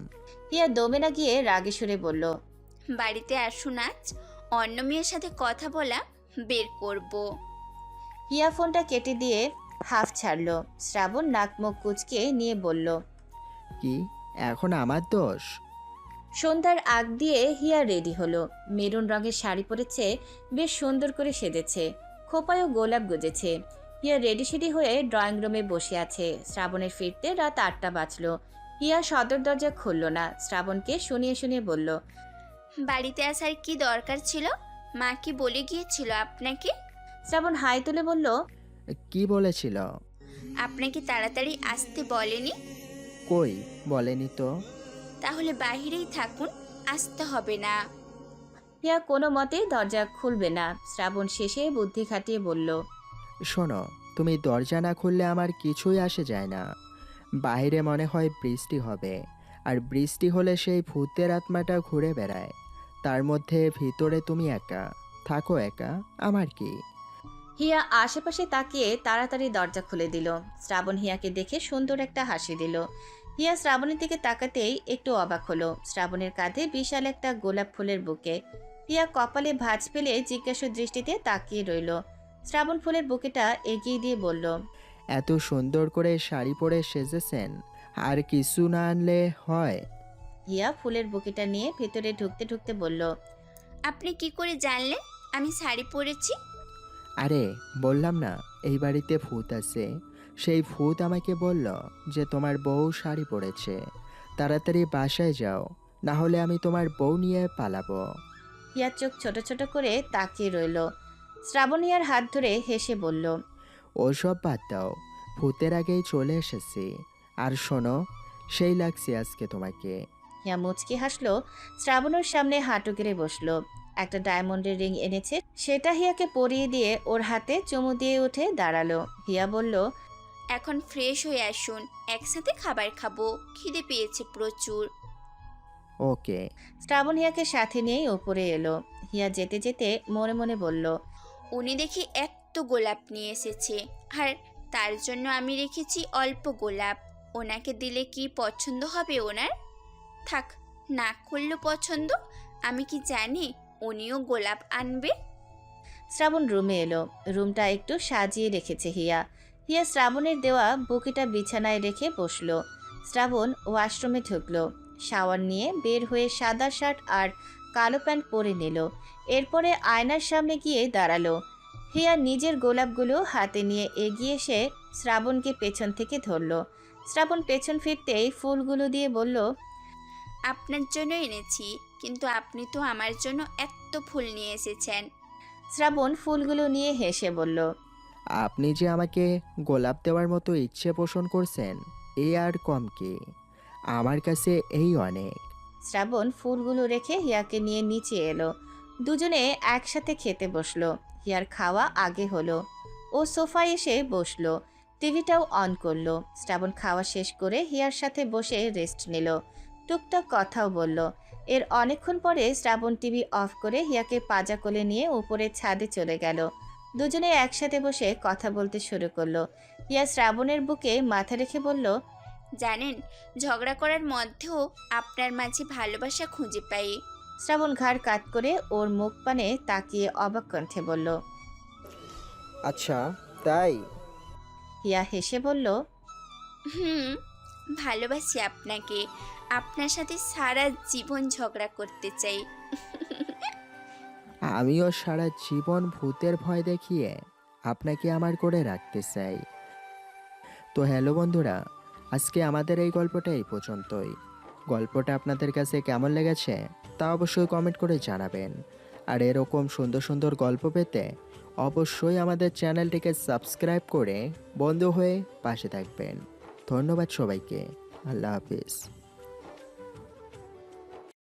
হিয়া দমে না গিয়ে রাগে সুরে বলল, বাড়িতে আসুন, আজ অন্য মেয়ের সাথে কথা বলা বের করব। হিয়া ফোনটা কেটে দিয়ে হাফ ছাড়ল। শ্রাবণ নাক মুখ কুচকে নিয়ে বলল, কি এখন আমার দোষ? সন্ধ্যার আগ দিয়ে হিয়া রেডি হলো। মেরুন রঙের শাড়ি পরেছে, বেশ সুন্দর করে সেজেছে, খোপায়ও গোলাপ গুজেছে। হিয়া রেডি সেডি হয়ে ড্রয়িং রুমে বসে আছে। শ্রাবণের ফিরতে রাত 8টা বাজলো। হিয়া সদর দরজা খুলল না। শ্রাবণকে শুনিয়ে শুনিয়ে বলল, বাড়িতে আসার কি দরকার ছিল? মা কি বলে গিয়েছিল আপনাকে? শ্রাবণ হাই তুলে বলল, কি বলেছিল? আপনাকে তাড়াতাড়ি আসতে বলেনি? কই বলেনি তো। তাহলে বাহিরেই থাকুন, আসতে হবে না। হিয়া কোনো মতেই দরজা খুলবে না। শ্রাবণ শেষে বুদ্ধি খাটিয়ে বলল, শোনো, তুমি দরজা না খুললে আমার কিছুই আসে যায় না। বাইরে মনে হয় বৃষ্টি হবে, আর বৃষ্টি হলে সেই ভূতের আত্মাটা ঘুরে বেড়ায়। তার মধ্যে ভিতরে তুমি একা থাকো, একা আমার কি। হিয়া আশেপাশে তাকিয়ে তাড়াতাড়ি দরজা খুলে দিল। শ্রাবণ হিয়াকে দেখে সুন্দর একটা হাসি দিল। হিয়া শ্রাবণের দিকে তাকাতেই একটু অবাক হলো। শ্রাবণের কাঁধে বিশাল একটা গোলাপ ফুলের বুকে। হিয়া কপালে ভাঁজ ফেলে জিজ্ঞাসু দৃষ্টিতে তাকিয়ে রইল। শ্রাবণ ফুলের বুকেটা এগিয়ে দিয়ে বলল, এত সুন্দর করে শাড়ি পরে সেজেছেন, আর কিছু না আনলে হয়? হিয়া ফুলের বুকেটা নিয়ে ভেতরে ঢুকতে ঢুকতে বলল, আপনি কি করে জানলেন আমি শাড়ি পরেছি? আরে বললাম না, এই বাড়িতে ভূত আছে। সেই ভূত আমাকে বলল যে তোমার বউ শাড়ি পরেছে। তাড়াতাড়ি বাসায় যাও, না হলে আমি তোমার বউ নিয়ে পালাবো। হিয়ার চোখ ছোট ছোট করে তাকিয়ে রইল। শ্রাবণ হিয়ার হাত ধরে হেসে বলল, ওসব বাদ দাও, ভূতের আগেই চলে এসেছি। আর শোনো, সেই লাগছে আজকে তোমাকে। হিয়া মুচকি হাসলো। শ্রাবণের সামনে হাঁটু গেড়ে বসলো। একটা ডায়মন্ডের রিং এনেছে, সেটা হিয়াকে পরিয়ে দিয়ে ওর হাতে চুমু দিয়ে উঠে দাঁড়ালো। হিয়া বলল, এখন ফ্রেশ হয়ে আসুন, একসাথে খাবার খাবো, খিদে পেয়েছে প্রচুর। ওকে। শ্রাবণ হিয়াকে সাথে নিয়েই ওপরে এলো। হিয়া যেতে যেতে মনে মনে বলল, উনি দেখি এত গোলাপ নিয়ে এসেছে, আর তার জন্য আমি রেখেছি অল্প গোলাপ। ওনাকে দিলে কি পছন্দ হবে ওনার? থাক, না করলেও পছন্দ। আমি কি জানি উনিও গোলাপ আনবে। শ্রাবণ রুমে এলো। রুমটা একটু সাজিয়ে রেখেছে হিয়া। হিয়া শ্রাবণের দেওয়া বুকিটা বিছানায় রেখে বসলো। শ্রাবণ ওয়াশরুমে ঢুকলো। শাওয়ার নিয়ে বের হয়ে সাদা শার্ট আর কালো প্যান্ট পরে নিল। এরপরে আয়নার সামনে গিয়ে দাঁড়ালো। হিয়া নিজের গোলাপগুলো হাতে নিয়ে এগিয়ে এসে শ্রাবণকে পেছন থেকে ধরলো। শ্রাবণ পেছন ফিরতেই ফুলগুলো দিয়ে বলল, আপনার জন্য এনেছি, কিন্তু আপনি তো আমার জন্য এত ফুল নিয়ে এসেছেন। শ্রাবণ ফুলগুলো নিয়ে হেসে বলল, আপনি যে আমাকে গোলাপ দেওয়ার মতো ইচ্ছে পোষণ করছেন, এই আর কম কি? আমার কাছে এই অনেক। শ্রাবণ ফুলগুলো রেখে হিয়াকে নিয়ে নিচে এলো। দুজনে একসাথে খেতে বসলো। হিয়ার খাওয়া আগে হলো। ও সোফায় এসে বসলো। টিভিটাও অন করলো। শ্রাবণ খাওয়া শেষ করে হিয়ার সাথে বসে রেস্ট নিল। টুকটাক কথাও বলল। এর অনেকক্ষণ পরে শ্রাবণ টিভি অফ করে হিয়াকে পাজা কোলে নিয়ে উপরে ছাদে চলে গেল। দুজনে একসাথে বসে কথা বলতে শুরু করলো। হিয়া শ্রাবণের বুকে মাথা রেখে বলল, জানেন, ঝগড়া করার মধ্যেও আপনার মাঝে ভালোবাসা খুঁজে পাই। শ্রাবণ ঘাড় কাত করে ওর মুখ পানে তাকিয়ে অবাক কণ্ঠে বলল, আচ্ছা তাই? হিয়া হেসে বলল, হুম, ভালোবাসি আপনাকে। আপনার সাথে সারা জীবন ঝগড়া করতে চাই। আমিও সারা জীবন ভূতের ভয় দেখিয়ে আপনাকে আমার করে রাখতে চাই। তো হ্যালো বন্ধুরা, আজকে আমাদের এই গল্পটা এই পর্যন্তই। গল্পটা আপনাদের কাছে কেমন লেগেছে তা অবশ্যই কমেন্ট করে জানাবেন। আর এরকম সুন্দর সুন্দর গল্প পেতে অবশ্যই আমাদের চ্যানেলটিকে সাবস্ক্রাইব করে বন্ধু হয়ে পাশে থাকবেন। ধন্যবাদ সবাইকে। আল্লাহ হাফিজ।